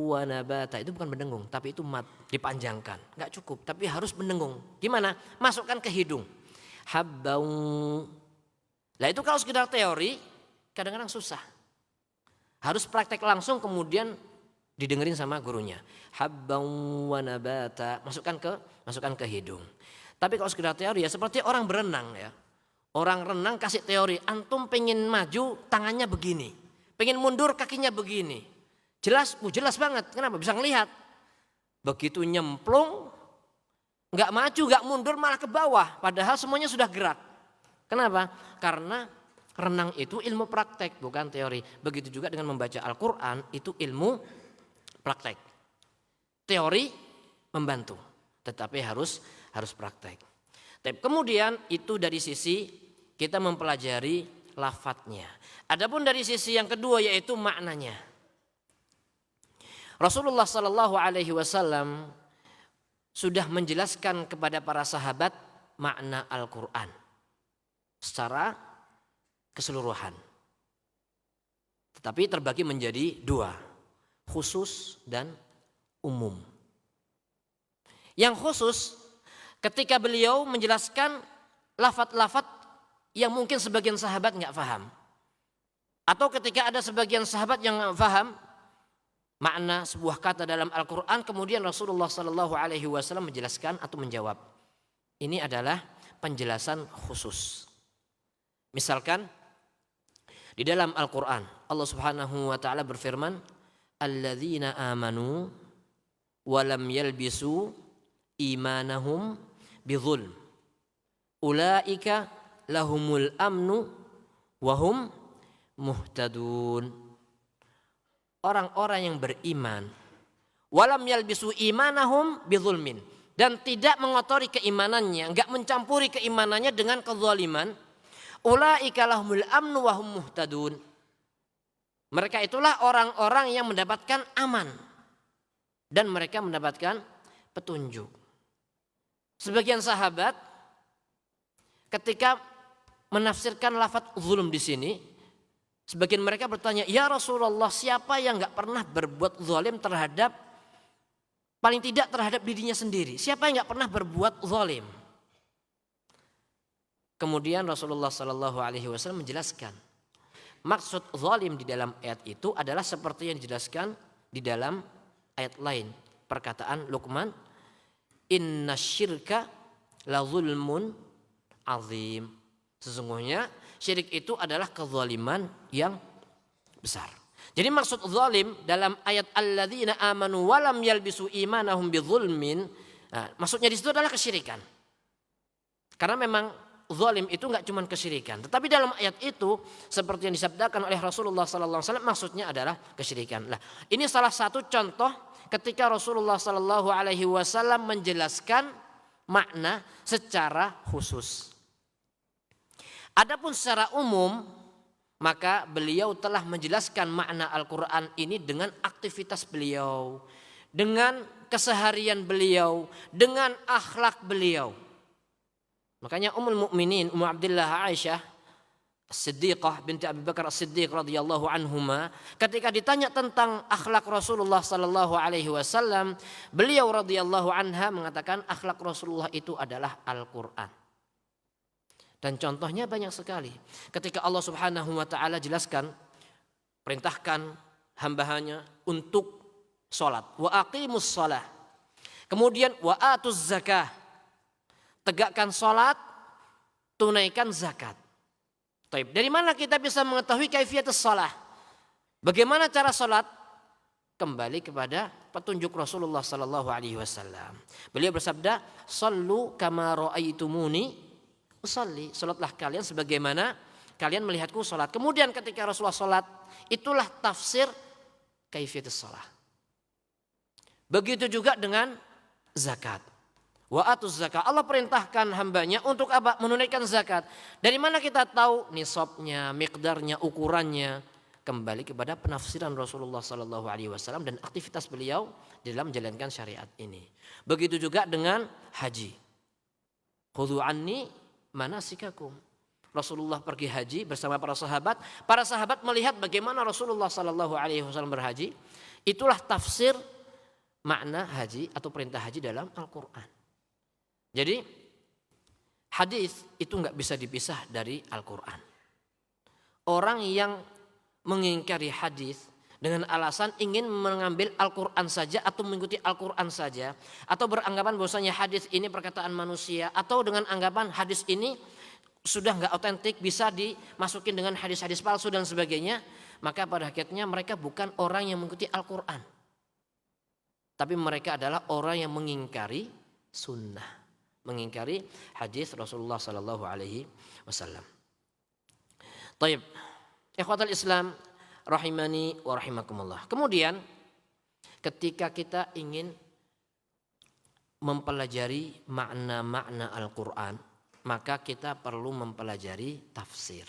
wa nabata. Itu bukan mendengung, tapi itu mat, dipanjangkan. Nggak cukup, tapi harus mendengung. Gimana? Masukkan ke hidung. Habbaw. Lah itu kalau sekedar teori, kadang-kadang susah. Harus praktek langsung kemudian didengerin sama gurunya. Habban wa nabata, masukkan ke hidung. Tapi kalau sekedar teori ya seperti orang berenang ya. Orang renang kasih teori, antum pengen maju tangannya begini. Pengen mundur kakinya begini. Jelas banget. Kenapa? Bisa ngelihat. Begitu nyemplung, nggak maju, nggak mundur, malah ke bawah. Padahal semuanya sudah gerak. Kenapa? Karena renang itu ilmu praktek, bukan teori. Begitu juga dengan membaca Al-Quran, itu ilmu praktek. Teori membantu, tetapi harus praktek. Kemudian itu dari sisi kita mempelajari lafadznya. Adapun dari sisi yang kedua yaitu maknanya. Rasulullah Sallallahu Alaihi Wasallam sudah menjelaskan kepada para sahabat makna Al-Quran secara keseluruhan. Tetapi terbagi menjadi dua, khusus dan umum. Yang khusus ketika beliau menjelaskan lafadz-lafadz yang mungkin sebagian sahabat nggak paham, atau ketika ada sebagian sahabat yang nggak paham makna sebuah kata dalam Al-Quran, kemudian Rasulullah Sallallahu Alaihi Wasallam menjelaskan atau menjawab. Ini adalah penjelasan khusus. Misalkan di dalam Al-Quran Allah Subhanahu Wa Taala berfirman, alladzina amanu walam yalbisu imanahum bidzulm ulaika lahumul amnu wahum muhtadun. Orang-orang yang beriman walam yalbisu imanahum bidzulmin, dan tidak mengotori keimanannya, enggak mencampuri keimanannya dengan kezaliman, ulaika lahumul amnu wahum muhtadun. Mereka itulah orang-orang yang mendapatkan aman dan mereka mendapatkan petunjuk. Sebagian sahabat ketika menafsirkan lafadz zulm di sini, sebagian mereka bertanya, ya Rasulullah, siapa yang nggak pernah berbuat zalim terhadap, paling tidak terhadap dirinya sendiri? Siapa yang nggak pernah berbuat zalim? Kemudian Rasulullah Sallallahu Alaihi Wasallam menjelaskan, maksud zalim di dalam ayat itu adalah seperti yang dijelaskan di dalam ayat lain, perkataan Luqman, inna syirka la zulmun azim. Sesungguhnya syirik itu adalah kezaliman yang besar. Jadi maksud zalim dalam ayat alladzina amanu walam yalbisu imanahum bidzulmin, maksudnya di situ adalah kesyirikan. Karena memang zalim itu enggak cuma kesyirikan, tetapi dalam ayat itu seperti yang disabdakan oleh Rasulullah sallallahu alaihi wasallam, maksudnya adalah kesyirikan. Nah, ini salah satu contoh ketika Rasulullah sallallahu alaihi wasallam menjelaskan makna secara khusus. Adapun secara umum, maka beliau telah menjelaskan makna Al-Quran ini dengan aktivitas beliau, dengan keseharian beliau, dengan akhlak beliau. Makanya Ummul Mukminin Ummu Abdillah Aisyah Siddiqah binti Abi Bakar As-Siddiq radhiyallahu anhuma, ketika ditanya tentang akhlak Rasulullah sallallahu alaihi wasallam, beliau radhiyallahu anha mengatakan akhlak Rasulullah itu adalah Al-Quran. Dan contohnya banyak sekali. Ketika Allah Subhanahu wa taala jelaskan, perintahkan hamba-Nya untuk salat, wa aqimus shalah. Kemudian wa atuz zakah. Tegakkan salat, tunaikan zakat. Taib. Dari mana kita bisa mengetahui kaifiyatus shalah? Bagaimana cara salat? Kembali kepada petunjuk Rasulullah sallallahu alaihi wasallam. Beliau bersabda, "Shallu kama raaitumuni usalli." Salatlah kalian sebagaimana kalian melihatku salat. Kemudian ketika Rasulullah salat, itulah tafsir kaifiyatus shalah. Begitu juga dengan zakat. Wa atuz zakat. Allah perintahkan hambanya untuk apa? Menunaikan zakat. Dari mana kita tahu nisabnya, miqdarnya, ukurannya? Kembali kepada penafsiran Rasulullah sallallahu alaihi wasallam dan aktivitas beliau dalam menjalankan syariat ini. Begitu juga dengan haji. Khudhu anni manasikakum. Rasulullah pergi haji bersama para sahabat. Para sahabat melihat bagaimana Rasulullah sallallahu alaihi wasallam berhaji. Itulah tafsir makna haji atau perintah haji dalam Al-Qur'an. Jadi hadis itu enggak bisa dipisah dari Al-Qur'an. Orang yang mengingkari hadis dengan alasan ingin mengambil Al-Quran saja atau mengikuti Al-Quran saja, atau beranggapan bahwasanya hadis ini perkataan manusia, atau dengan anggapan hadis ini sudah nggak otentik, bisa dimasukin dengan hadis-hadis palsu dan sebagainya, maka pada hakikatnya mereka bukan orang yang mengikuti Al-Quran, tapi mereka adalah orang yang mengingkari sunnah, mengingkari hadis Rasulullah Sallallahu Alaihi Wasallam. Taib, ikhwatal Islam rahimani wa rahimakumullah. Kemudian ketika kita ingin mempelajari makna-makna Al-Quran, maka kita perlu mempelajari tafsir.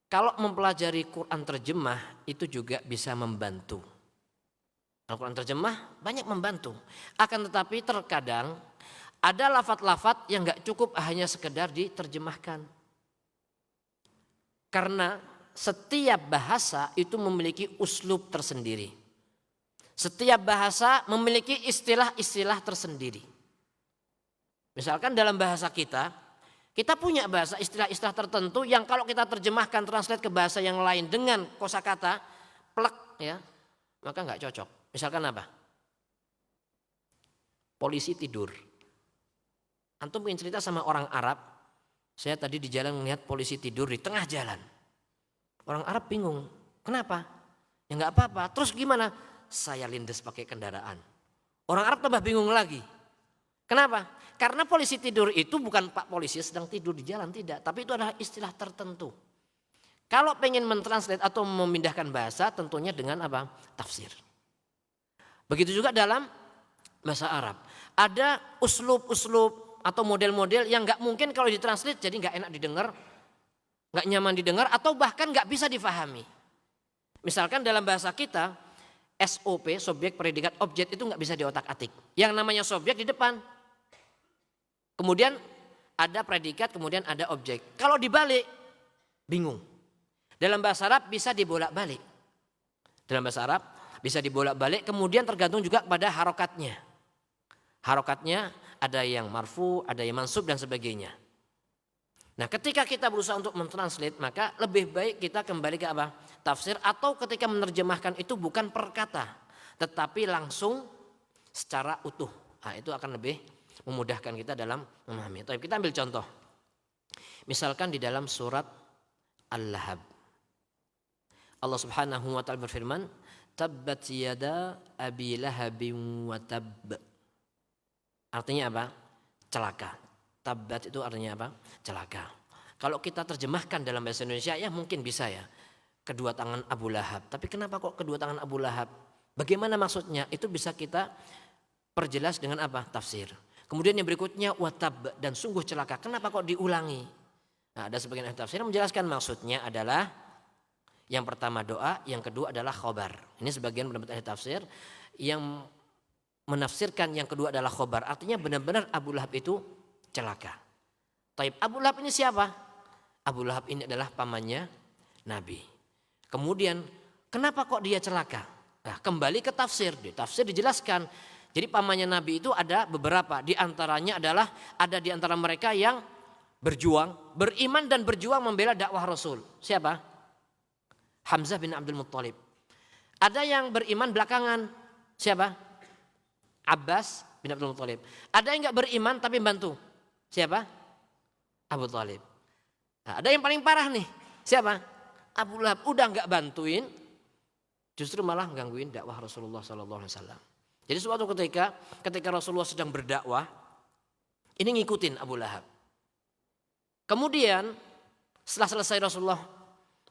Kalau mempelajari Quran terjemah itu juga bisa membantu. Al-Quran terjemah banyak membantu. Akan tetapi terkadang ada lafaz-lafaz yang gak cukup hanya sekedar diterjemahkan. Karena setiap bahasa itu memiliki uslub tersendiri. Setiap bahasa memiliki istilah-istilah tersendiri. Misalkan dalam bahasa kita punya bahasa istilah-istilah tertentu yang kalau kita terjemahkan, translate ke bahasa yang lain dengan kosakata plek ya, maka nggak cocok. Misalkan apa? Polisi tidur. Antum pengen cerita sama orang Arab, saya tadi di jalan melihat polisi tidur di tengah jalan. Orang Arab bingung, kenapa? Ya nggak apa-apa. Terus gimana? Saya lindas pakai kendaraan. Orang Arab tambah bingung lagi. Kenapa? Karena polisi tidur itu bukan Pak polisi sedang tidur di jalan, tidak. Tapi itu adalah istilah tertentu. Kalau pengen mentranslate atau memindahkan bahasa, tentunya dengan apa? Tafsir. Begitu juga dalam bahasa Arab. Ada uslub-uslub atau model-model yang nggak mungkin kalau ditranslate jadi nggak enak didengar, nggak nyaman didengar, atau bahkan nggak bisa difahami. Misalkan dalam bahasa kita, SOP, subjek, predikat, objek itu nggak bisa diotak-atik. Yang namanya subjek di depan, kemudian ada predikat, kemudian ada objek. Kalau dibalik, bingung. Dalam bahasa Arab bisa dibolak-balik. Dalam bahasa Arab bisa dibolak-balik, kemudian tergantung juga pada harokatnya. Harokatnya ada yang marfu, ada yang mansub dan sebagainya. Nah, ketika kita berusaha untuk mentranslate, maka lebih baik kita kembali ke apa? Tafsir, atau ketika menerjemahkan itu bukan per kata, tetapi langsung secara utuh. Nah, itu akan lebih memudahkan kita dalam memahami. Tapi kita ambil contoh. Misalkan di dalam surat Al-Lahab. Allah Subhanahu wa taala berfirman, "Tabbat yada abi lahabin wa tabb." Artinya apa? Celaka. Tabbat itu artinya apa? Celaka. Kalau kita terjemahkan dalam bahasa Indonesia ya mungkin bisa ya. Kedua tangan Abu Lahab. Tapi kenapa kok kedua tangan Abu Lahab? Bagaimana maksudnya? Itu bisa kita perjelas dengan apa? Tafsir. Kemudian yang berikutnya watab, dan sungguh celaka. Kenapa kok diulangi? Nah, ada sebagian ahli tafsir yang menjelaskan maksudnya adalah yang pertama doa, yang kedua adalah khobar. Ini sebagian pendapat ahli tafsir yang menafsirkan yang kedua adalah khobar. Artinya benar-benar Abu Lahab itu celaka. Taib, Abu Lahab ini siapa? Abu Lahab ini adalah pamannya Nabi. Kemudian kenapa kok dia celaka? Nah, kembali ke tafsir. Di tafsir dijelaskan. Jadi pamannya Nabi itu ada beberapa. Di antaranya adalah ada di antara mereka yang berjuang, beriman dan berjuang membela dakwah Rasul. Siapa? Hamzah bin Abdul Muttalib. Ada yang beriman belakangan. Siapa? Abbas bin Abdul Muttalib. Ada yang enggak beriman tapi bantu. Siapa? Abu Thalib. Nah, ada yang paling parah nih. Siapa? Abu Lahab. Udah enggak bantuin, justru malah gangguin dakwah Rasulullah SAW. Jadi suatu ketika Rasulullah sedang berdakwah, ini ngikutin Abu Lahab. Kemudian setelah selesai Rasulullah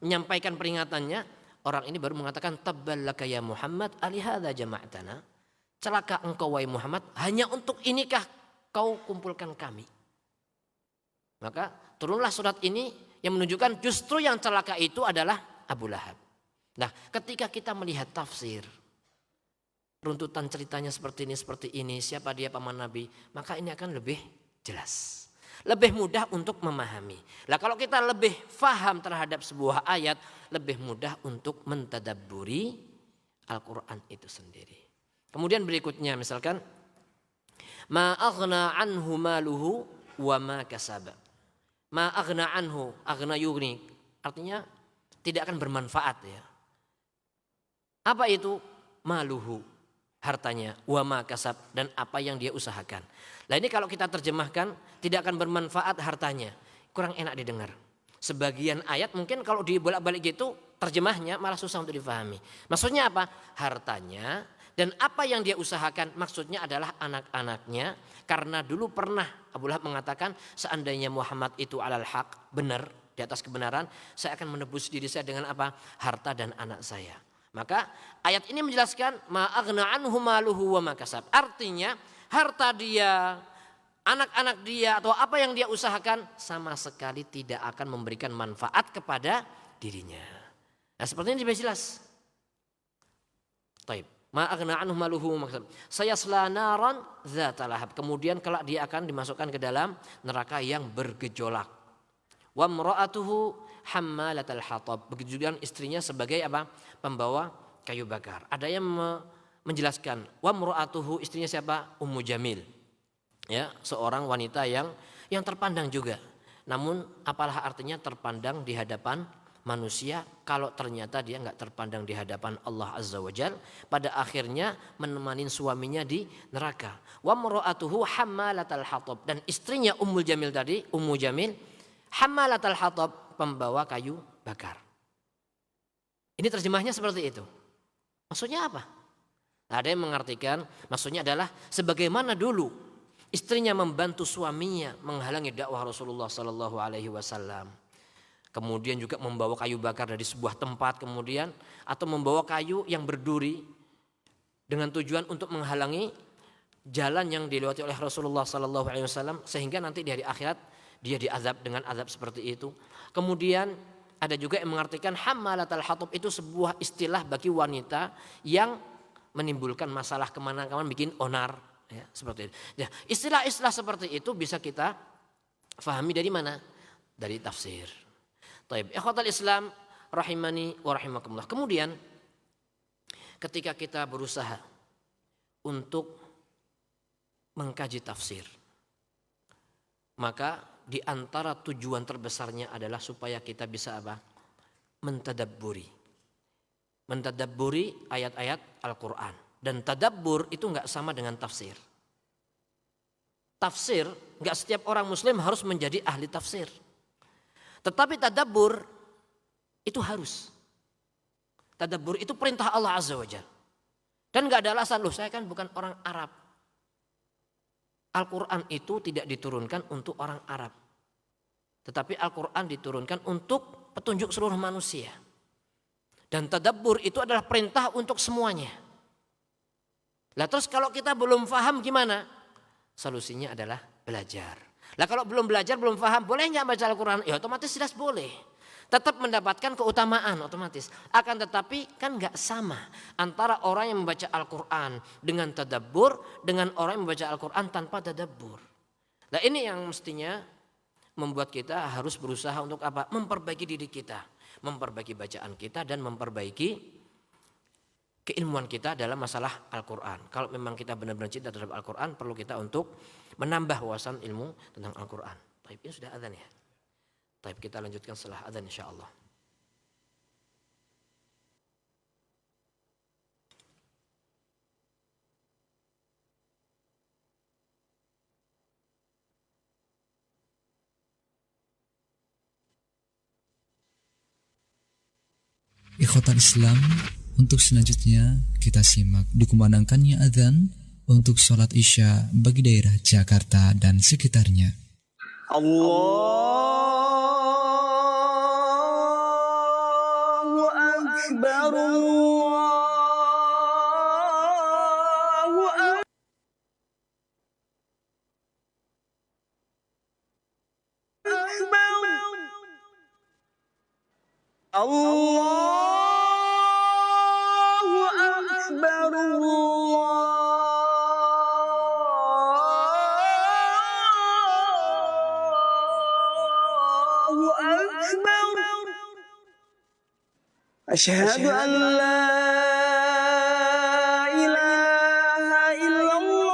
menyampaikan peringatannya, orang ini baru mengatakan, tabballaka ya Muhammad alihadza jama'tana. Celaka engkau wahai Muhammad, hanya untuk inikah kau kumpulkan kami? Maka turunlah surat ini yang menunjukkan justru yang celaka itu adalah Abu Lahab. Nah, ketika kita melihat tafsir, runtutan ceritanya seperti ini, siapa dia paman Nabi, maka ini akan lebih jelas. Lebih mudah untuk memahami. Nah, kalau kita lebih faham terhadap sebuah ayat, lebih mudah untuk mentadabburi Al-Quran itu sendiri. Kemudian berikutnya misalkan, ma aghna anhu maluhu wa ma kasaba. Ma aghna anhu, aghna yughni. Artinya tidak akan bermanfaat ya. Apa itu? Maluhu, hartanya, wa ma kasab, dan apa yang dia usahakan. Nah ini kalau kita terjemahkan, tidak akan bermanfaat hartanya, kurang enak didengar. Sebagian ayat mungkin kalau dibolak-balik gitu terjemahnya malah susah untuk difahami. Maksudnya apa? Hartanya dan apa yang dia usahakan, maksudnya adalah anak-anaknya. Karena dulu pernah Abu Lahab mengatakan, seandainya Muhammad itu alal haq, benar, di atas kebenaran, saya akan menebus diri saya dengan apa? Harta dan anak saya. Maka ayat ini menjelaskan ma aghna anhu maluhu wa ma kasab. Artinya harta dia, anak-anak dia atau apa yang dia usahakan sama sekali tidak akan memberikan manfaat kepada dirinya. Nah, seperti ini lebih jelas. Taib. Ma aghna anhu maluhu wa ma kasab. Sayasla naran dzata lahab. Kemudian kelak dia akan dimasukkan ke dalam neraka yang bergejolak. Wa imra'atuhu hammalatal hatab. Begitu juga istrinya sebagai apa? Pembawa kayu bakar. Ada yang menjelaskan wa imra'atuhu, istrinya siapa? Ummu Jamil. Ya, seorang wanita yang terpandang juga. Namun apalah artinya terpandang di hadapan manusia kalau ternyata dia enggak terpandang di hadapan Allah Azza wa Jalla, pada akhirnya menemani suaminya di neraka. Wa imra'atuhu hammalatal hatab, dan istrinya Ummu Jamil tadi, Ummu Jamil hammalatal hatab, pembawa kayu bakar. Ini terjemahnya seperti itu. Maksudnya apa? Nah, ada yang mengartikan maksudnya adalah sebagaimana dulu istrinya membantu suaminya menghalangi dakwah Rasulullah sallallahu alaihi wasallam. Kemudian juga membawa kayu bakar dari sebuah tempat kemudian, atau membawa kayu yang berduri dengan tujuan untuk menghalangi jalan yang dilewati oleh Rasulullah sallallahu alaihi wasallam, sehingga nanti di hari akhirat dia diazab dengan azab seperti itu. Kemudian ada juga yang mengartikan hammalatal hatab itu sebuah istilah bagi wanita yang menimbulkan masalah kemana-mana, bikin onar, ya, seperti itu. Ya, istilah-istilah seperti itu bisa kita fahami dari mana? Dari tafsir. Taib. Ikhwatal Islam rahimani wa rahimakumullah. Kemudian ketika kita berusaha untuk mengkaji tafsir, maka di antara tujuan terbesarnya adalah supaya kita bisa apa? Mentadabburi. Mentadabburi ayat-ayat Al-Quran. Dan tadabbur itu enggak sama dengan tafsir. Tafsir, enggak setiap orang muslim harus menjadi ahli tafsir. Tetapi tadabbur itu harus. Tadabbur itu perintah Allah Azza wa Jalla. Dan enggak ada alasan, loh saya kan bukan orang Arab. Al-Quran itu tidak diturunkan untuk orang Arab. Tetapi Al-Quran diturunkan untuk petunjuk seluruh manusia. Dan tadabbur itu adalah perintah untuk semuanya. Lah terus kalau kita belum paham gimana? Solusinya adalah belajar. Lah kalau belum belajar, belum paham, boleh nggak baca Al-Quran? Ya otomatis jelas boleh. Tetap mendapatkan keutamaan otomatis. Akan tetapi kan nggak sama antara orang yang membaca Al-Quran dengan tadabbur dengan orang yang membaca Al-Quran tanpa tadabbur. Nah ini yang mestinya membuat kita harus berusaha untuk apa? Memperbaiki diri kita, memperbaiki bacaan kita dan memperbaiki keilmuan kita dalam masalah Al-Quran. Kalau memang kita benar-benar cinta terhadap Al-Quran, perlu kita untuk menambah wawasan ilmu tentang Al-Quran. Baik, ini sudah adzan ya. Baik, kita lanjutkan setelah adzan insyaallah. Ikhwatal Islam, untuk selanjutnya kita simak dikumandangkannya adzan untuk sholat Isya bagi daerah Jakarta dan sekitarnya. Allahu Akbar, Allahu Akbar, Allahu Akbar, Allahu Akbar. Asyhadu an la ilaha illallah.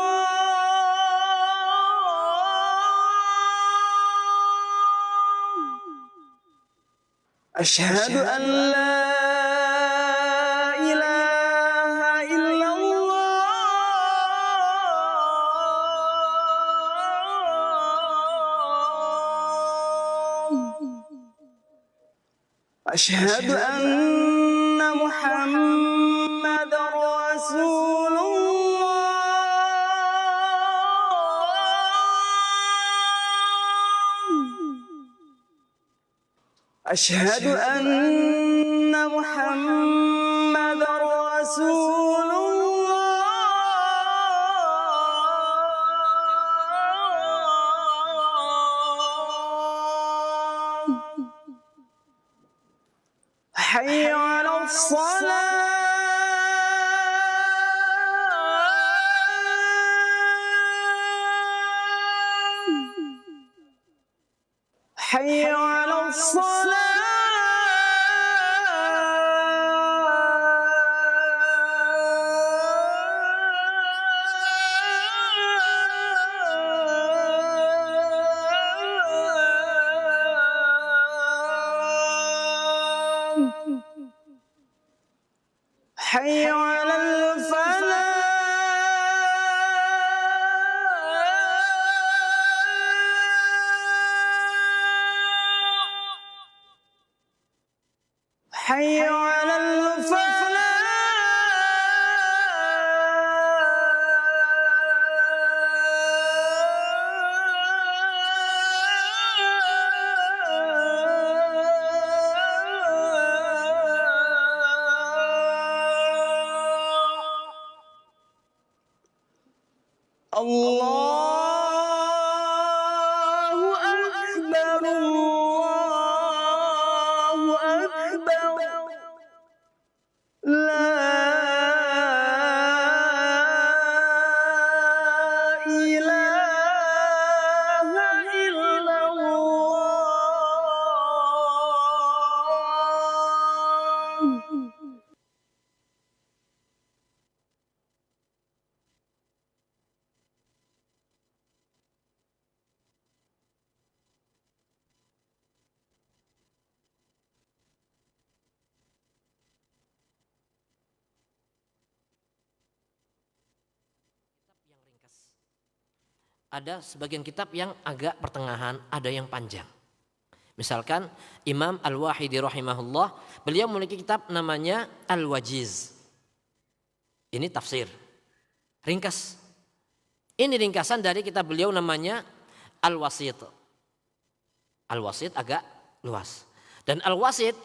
أشهد أن لا إله إلا الله أشهد أن محمد رسول الله أشهد أن محمد رسول الله حي على الصلاة حي على الصلاة حي على الفلاح حي على الفلاح الله أكبر الله أكبر لا إله إلا الله Yang ringkas. Ada sebagian kitab yang agak pertengahan, ada yang panjang. Misalkan Imam Al-Wahidi rahimahullah, beliau memiliki kitab namanya Al-Wajiz. Ini tafsir. Ringkas. Ini ringkasan dari kitab beliau namanya Al-Wasit. Al-Wasit agak luas. Dan Al-Wasit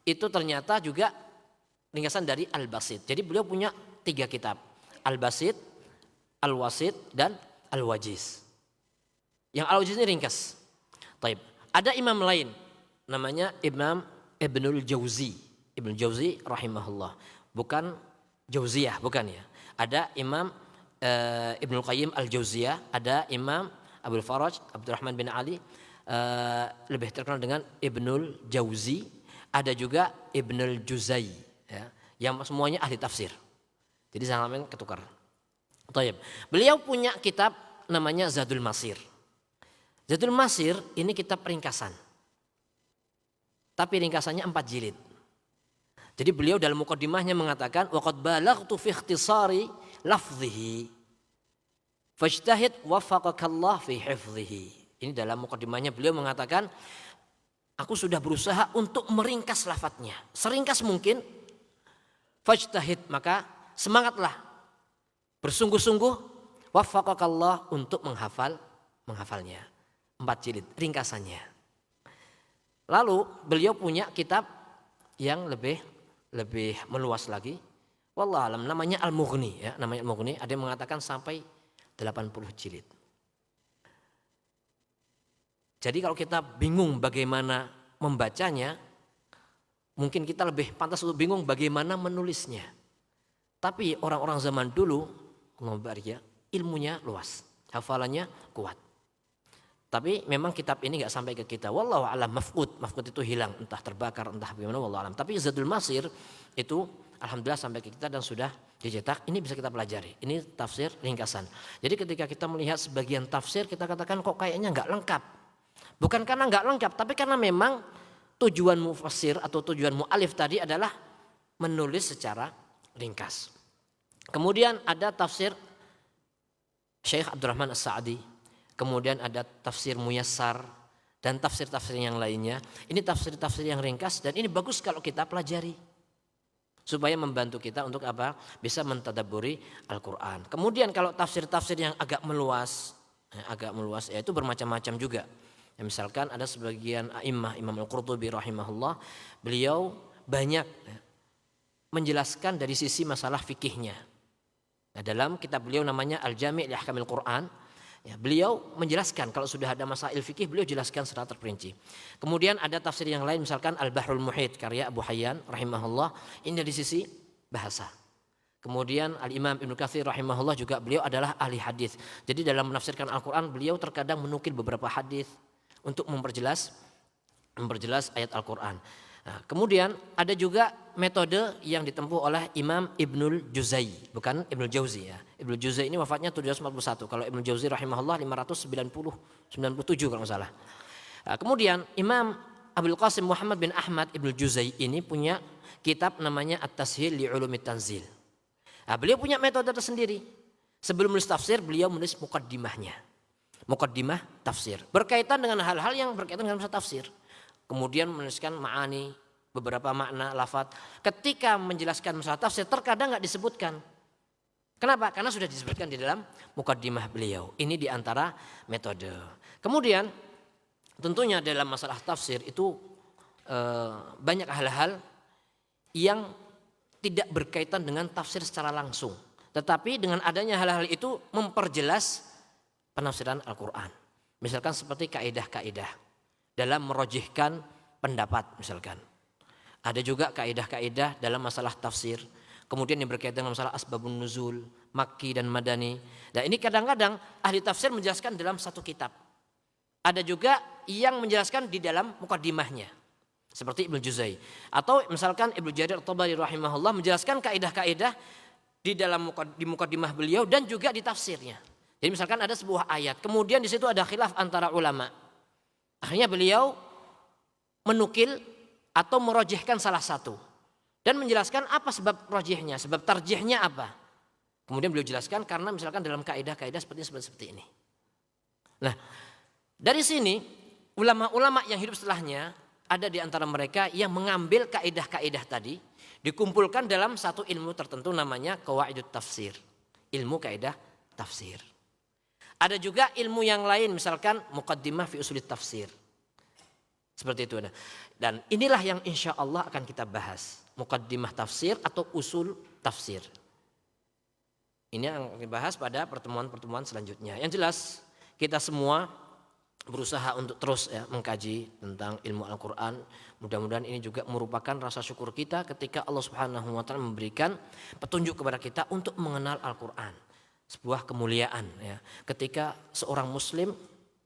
itu ternyata juga ringkasan dari Al-Basit. Jadi beliau punya 3 kitab. Al-Basit, Al-Wasit, dan Al-Wajiz. Yang Al-Wajiz ini ringkas. Taib. Ada imam lain namanya Imam Ibnul Jauzi. Ibnul Jauzi rahimahullah. Bukan Jauziyah, bukan ya. Ada Imam Ibnul Qayyim Al-Jauziyah, ada Imam Abdul Faraj Abdurrahman bin Ali, lebih terkenal dengan Ibnul Jauzi. Ada juga Ibnul Juzai, ya, yang semuanya ahli tafsir. Jadi jangan ketukar. Taib. Beliau punya kitab namanya Zadul Masir. Zadul Masir ini kitab ringkasan. Tapi ringkasannya 4 jilid. Jadi beliau dalam muqaddimahnya mengatakan waqad balaghtu fi ikhtisari lafdhihi fajtahid waffaqakallah fi hifdhihi. Ini dalam muqaddimahnya beliau mengatakan aku sudah berusaha untuk meringkas lafadznya seringkas mungkin. Fajtahid, maka semangatlah, bersungguh-sungguh, waffaqakallah untuk menghafalnya. 4 jilid ringkasannya. Lalu beliau punya kitab yang lebih meluas lagi. Wallahu alam, namanya Al-Mughni, ya, namanya Al-Mughni. Ada yang mengatakan sampai 80 jilid. Jadi kalau kita bingung bagaimana membacanya, mungkin kita lebih pantas untuk bingung bagaimana menulisnya. Tapi orang-orang zaman dulu, ilmunya luas, hafalannya kuat. Tapi memang kitab ini nggak sampai ke kita. Wallahu a'lam, mafqud itu hilang, entah terbakar, entah bagaimana, wallahu a'lam. Tapi Zadul Masir itu alhamdulillah sampai ke kita dan sudah dicetak. Ini bisa kita pelajari. Ini tafsir ringkasan. Jadi ketika kita melihat sebagian tafsir, kita katakan kok kayaknya nggak lengkap. Bukan karena nggak lengkap, tapi karena memang tujuan mufassir atau tujuan mu'alif tadi adalah menulis secara ringkas. Kemudian ada tafsir Syekh Abdurrahman As-Sa'di, kemudian ada tafsir Muyassar dan tafsir-tafsir yang lainnya. Ini tafsir-tafsir yang ringkas dan ini bagus kalau kita pelajari supaya membantu kita untuk apa? Bisa mentadabburi Al-Qur'an. Kemudian kalau tafsir-tafsir yang agak meluas yaitu bermacam-macam juga. Ya, misalkan ada sebagian a'immah, Imam Al-Qurtubi rahimahullah, beliau banyak menjelaskan dari sisi masalah fikihnya. Nah, dalam kitab beliau namanya Al-Jami' li Ahkamil Qur'an, ya, beliau menjelaskan kalau sudah ada masail fikih beliau jelaskan secara terperinci. Kemudian ada tafsir yang lain misalkan Al-Bahrul Muhit karya Abu Hayyan rahimahullah, ini dari sisi bahasa. Kemudian Al-Imam Ibnu Katsir rahimahullah juga beliau adalah ahli hadis. Jadi dalam menafsirkan Al-Qur'an beliau terkadang menukil beberapa hadis untuk memperjelas ayat Al-Qur'an. Nah, kemudian ada juga metode yang ditempuh oleh Imam Ibnul Juzai, bukan Ibnul Jauzi ya. Ibnul Juzai ini wafatnya 741. Kalau Ibnul Jauzi rahimahullah 597 kalau nggak salah. Nah, kemudian Imam Abdul Qasim Muhammad bin Ahmad Ibnul Juzai ini punya kitab namanya At-Tashil li Ulumit Tanzil. Nah, beliau punya metode tersendiri. Sebelum menulis tafsir beliau menulis muqaddimahnya. Muqaddimah tafsir. Berkaitan dengan hal-hal yang berkaitan dengan masalah tafsir. Kemudian menuliskan ma'ani, beberapa makna lafaz. Ketika menjelaskan masalah tafsir terkadang nggak disebutkan. Kenapa? Karena sudah disebutkan di dalam muqaddimah beliau. Ini diantara metode. Kemudian tentunya dalam masalah tafsir itu banyak hal-hal yang tidak berkaitan dengan tafsir secara langsung. Tetapi dengan adanya hal-hal itu memperjelas penafsiran Al-Quran. Misalkan seperti kaidah-kaidah dalam merojihkan pendapat misalkan. Ada juga kaidah-kaidah dalam masalah tafsir. Kemudian yang berkaitan dengan masalah asbabun nuzul, Makki dan Madani. Dan ini kadang-kadang ahli tafsir menjelaskan dalam satu kitab. Ada juga yang menjelaskan di dalam muqaddimahnya. Seperti Ibnu Juzai. Atau misalkan Ibnu Jarir At-Tabari rahimahullah menjelaskan kaidah-kaidah di muqaddimah beliau dan juga di tafsirnya. Jadi misalkan ada sebuah ayat, kemudian di situ ada khilaf antara ulama. Akhirnya beliau menukil atau merojihkan salah satu dan menjelaskan apa sebab rojihnya, sebab tarjihnya apa. Kemudian beliau jelaskan karena misalkan dalam kaidah-kaidah seperti ini. Nah, dari sini ulama-ulama yang hidup setelahnya ada di antara mereka yang mengambil kaidah-kaidah tadi dikumpulkan dalam satu ilmu tertentu namanya qawaidut tafsir, ilmu kaidah tafsir. Ada juga ilmu yang lain misalkan muqaddimah fi usulit tafsir. Seperti itu. Dan inilah yang insya Allah akan kita bahas. Muqaddimah tafsir atau usul tafsir. Ini yang dibahas pada pertemuan-pertemuan selanjutnya. Yang jelas kita semua berusaha untuk terus mengkaji tentang ilmu Al-Quran. Mudah-mudahan ini juga merupakan rasa syukur kita ketika Allah Subhanahu wa Ta'ala memberikan petunjuk kepada kita untuk mengenal Al-Quran. Sebuah kemuliaan ya. Ketika seorang muslim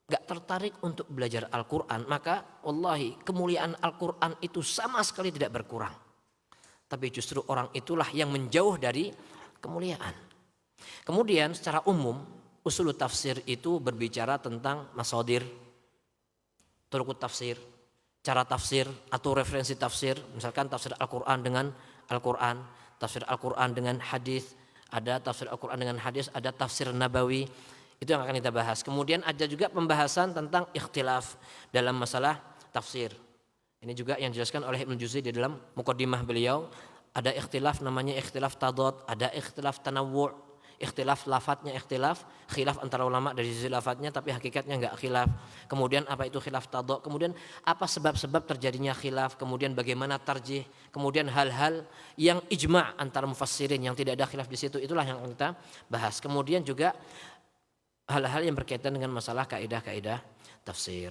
gak tertarik untuk belajar Al-Quran, maka wallahi kemuliaan Al-Quran itu sama sekali tidak berkurang. Tapi justru orang itulah yang menjauh dari kemuliaan. Kemudian secara umum usul tafsir itu berbicara tentang masadir, turukut tafsir, cara tafsir atau referensi tafsir. Misalkan tafsir Al-Quran dengan Al-Quran, tafsir Al-Quran dengan hadis. Ada tafsir Al-Quran dengan hadis, ada tafsir Nabawi, itu yang akan kita bahas. Kemudian ada juga pembahasan tentang ikhtilaf dalam masalah tafsir. Ini juga yang dijelaskan oleh Ibnu Juzai di dalam muqaddimah beliau. Ada ikhtilaf namanya ikhtilaf tadad, ada ikhtilaf tanawwu', ikhtilaf lafadznya khilaf antara ulama dari sisi lafadznya tapi hakikatnya enggak khilaf. Kemudian apa itu khilaf tadad, kemudian apa sebab-sebab terjadinya khilaf, kemudian bagaimana tarjih, kemudian hal-hal yang ijma' antara mufassirin yang tidak ada khilaf di situ, itulah yang akan kita bahas. Kemudian juga hal-hal yang berkaitan dengan masalah kaidah-kaidah tafsir.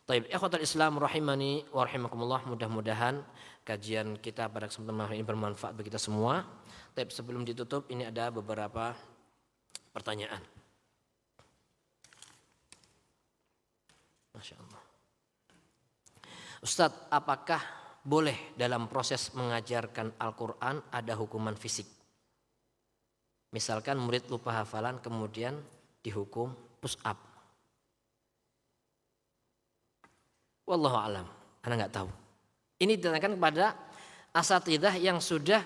Taib, ikhwatul Islam rahimani wa rahimakumullah, mudah-mudahan kajian kita pada kesempatan ini bermanfaat bagi kita semua. Tapi sebelum ditutup ini ada beberapa pertanyaan. Masya Allah. Ustadz, apakah boleh dalam proses mengajarkan Al-Quran ada hukuman fisik? Misalkan murid lupa hafalan kemudian dihukum push up. Wallahu alam, ana nggak tahu. Ini ditanyakan kepada asatidzah yang sudah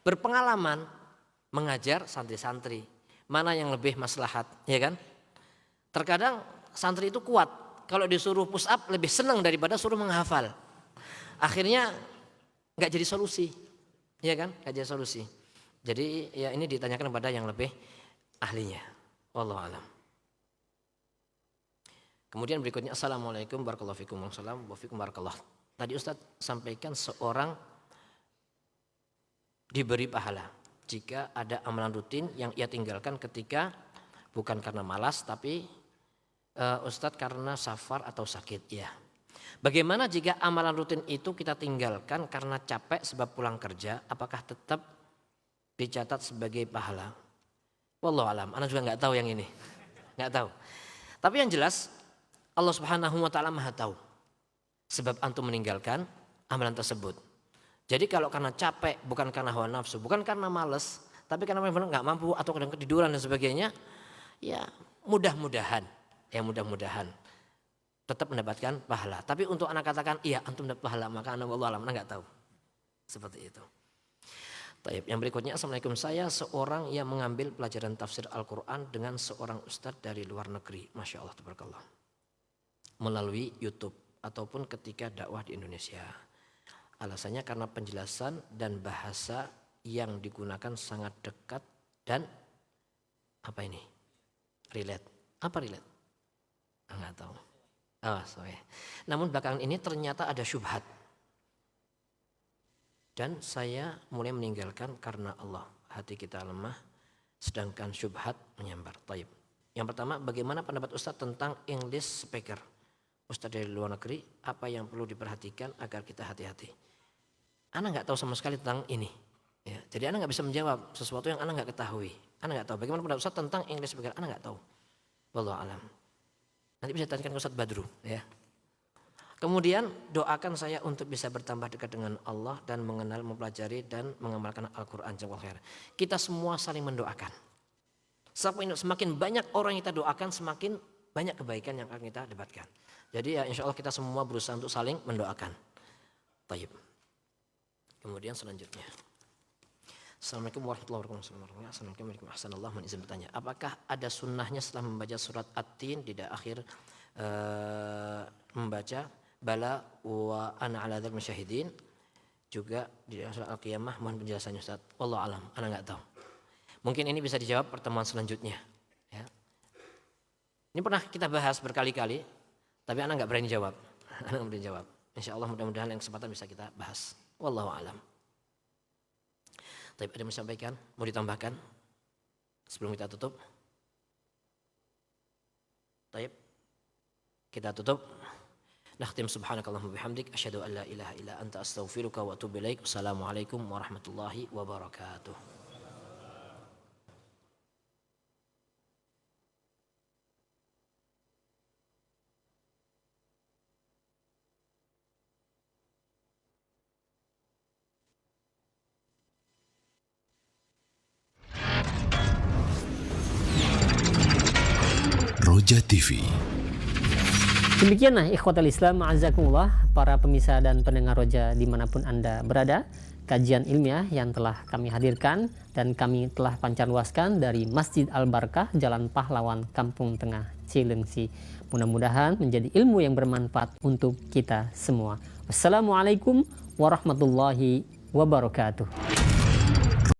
berpengalaman mengajar santri-santri. Mana yang lebih maslahat, ya kan? Terkadang santri itu kuat. Kalau disuruh push up lebih senang daripada suruh menghafal. Akhirnya nggak jadi solusi, ya kan? Nggak jadi solusi. Jadi ya ini ditanyakan kepada yang lebih ahlinya. Wallahu a'lam. Kemudian berikutnya, assalamualaikum warahmatullahi wabarakatuh. Tadi Ustadz sampaikan seorang diberi pahala jika ada amalan rutin yang ia tinggalkan ketika bukan karena malas tapi Ustadz karena safar atau sakit. Ya. Bagaimana jika amalan rutin itu kita tinggalkan karena capek sebab pulang kerja, apakah tetap dicatat sebagai pahala? Wallahu alam, ana juga nggak tahu yang ini, nggak tahu. Tapi yang jelas Allah Subhanahu Wa Taala Maha tahu sebab antum meninggalkan amalan tersebut. Jadi kalau karena capek, bukan karena hawa nafsu, bukan karena malas, tapi karena memang nggak mampu atau kadang ketiduran dan sebagainya, ya mudah-mudahan tetap mendapatkan pahala. Tapi untuk anak katakan, iya antum dapat pahala, maka anak wallahu alam, nggak tahu seperti itu. Taib. Yang berikutnya, assalamualaikum, saya seorang yang mengambil pelajaran tafsir Al-Quran dengan seorang ustadz dari luar negeri, masya Allah, tabarakallah, melalui YouTube ataupun ketika dakwah di Indonesia. Alasannya karena penjelasan dan bahasa yang digunakan sangat dekat dan apa ini? Relate. Apa relate? Enggak tahu. Oh, sorry. Namun belakangan ini ternyata ada syubhat. Dan saya mulai meninggalkan karena Allah. Hati kita lemah sedangkan syubhat menyambar. Taib. Yang pertama, bagaimana pendapat Ustadz tentang English speaker? Ustadz dari luar negeri, apa yang perlu diperhatikan agar kita hati-hati? Ana nggak tahu sama sekali tentang ini. Ya, jadi Ana nggak bisa menjawab sesuatu yang Ana nggak ketahui. Ana nggak tahu. Bagaimana pendapat Ustadz tentang English speaker? Ana nggak tahu. Wallahu alam. Nanti bisa tanyakan ke Ustadz Badru. Ya. Kemudian doakan saya untuk bisa bertambah dekat dengan Allah dan mengenal, mempelajari dan mengamalkan Al-Quran. Kita semua saling mendoakan. Semakin banyak orang yang kita doakan, semakin banyak kebaikan yang akan kita dapatkan. Jadi ya insya Allah kita semua berusaha untuk saling mendoakan. Taib. Kemudian selanjutnya, assalamualaikum warahmatullahi wabarakatuh. Assalamualaikum warahmatullahi wabarakatuh. Bertanya, apakah ada sunnahnya setelah membaca surat At-Tin tidak akhir membaca bala wa ana ala dzal musyahidin juga di surat Al-Qiyamah? Mohon penjelasannya Ustaz. Wallahu alam, ana enggak tahu. Mungkin ini bisa dijawab pertemuan selanjutnya. Ya. Ini pernah kita bahas berkali-kali, tapi ana enggak berani jawab. Ana enggak berani jawab. Insya Allah mudah-mudahan yang kesempatan bisa kita bahas. Wallahu alam. Tapi ada yang disampaikan, mau ditambahkan sebelum kita tutup? Taib. Kita tutup. Nakhtim subhanakallahumma bihamdik asyhadu an la ilaha illa anta astaghfiruka wa atubu ilaik. Wassalamualaikum warahmatullahi wabarakatuh. Roja TV. Demikianlah ikhwatal Islam, ma'azakumullah, para pemirsa dan pendengar Roja dimanapun Anda berada, kajian ilmiah yang telah kami hadirkan dan kami telah pancarluaskan dari Masjid Al-Barakah, Jalan Pahlawan, Kampung Tengah, Cilengsi. Mudah-mudahan menjadi ilmu yang bermanfaat untuk kita semua. Wassalamualaikum warahmatullahi wabarakatuh.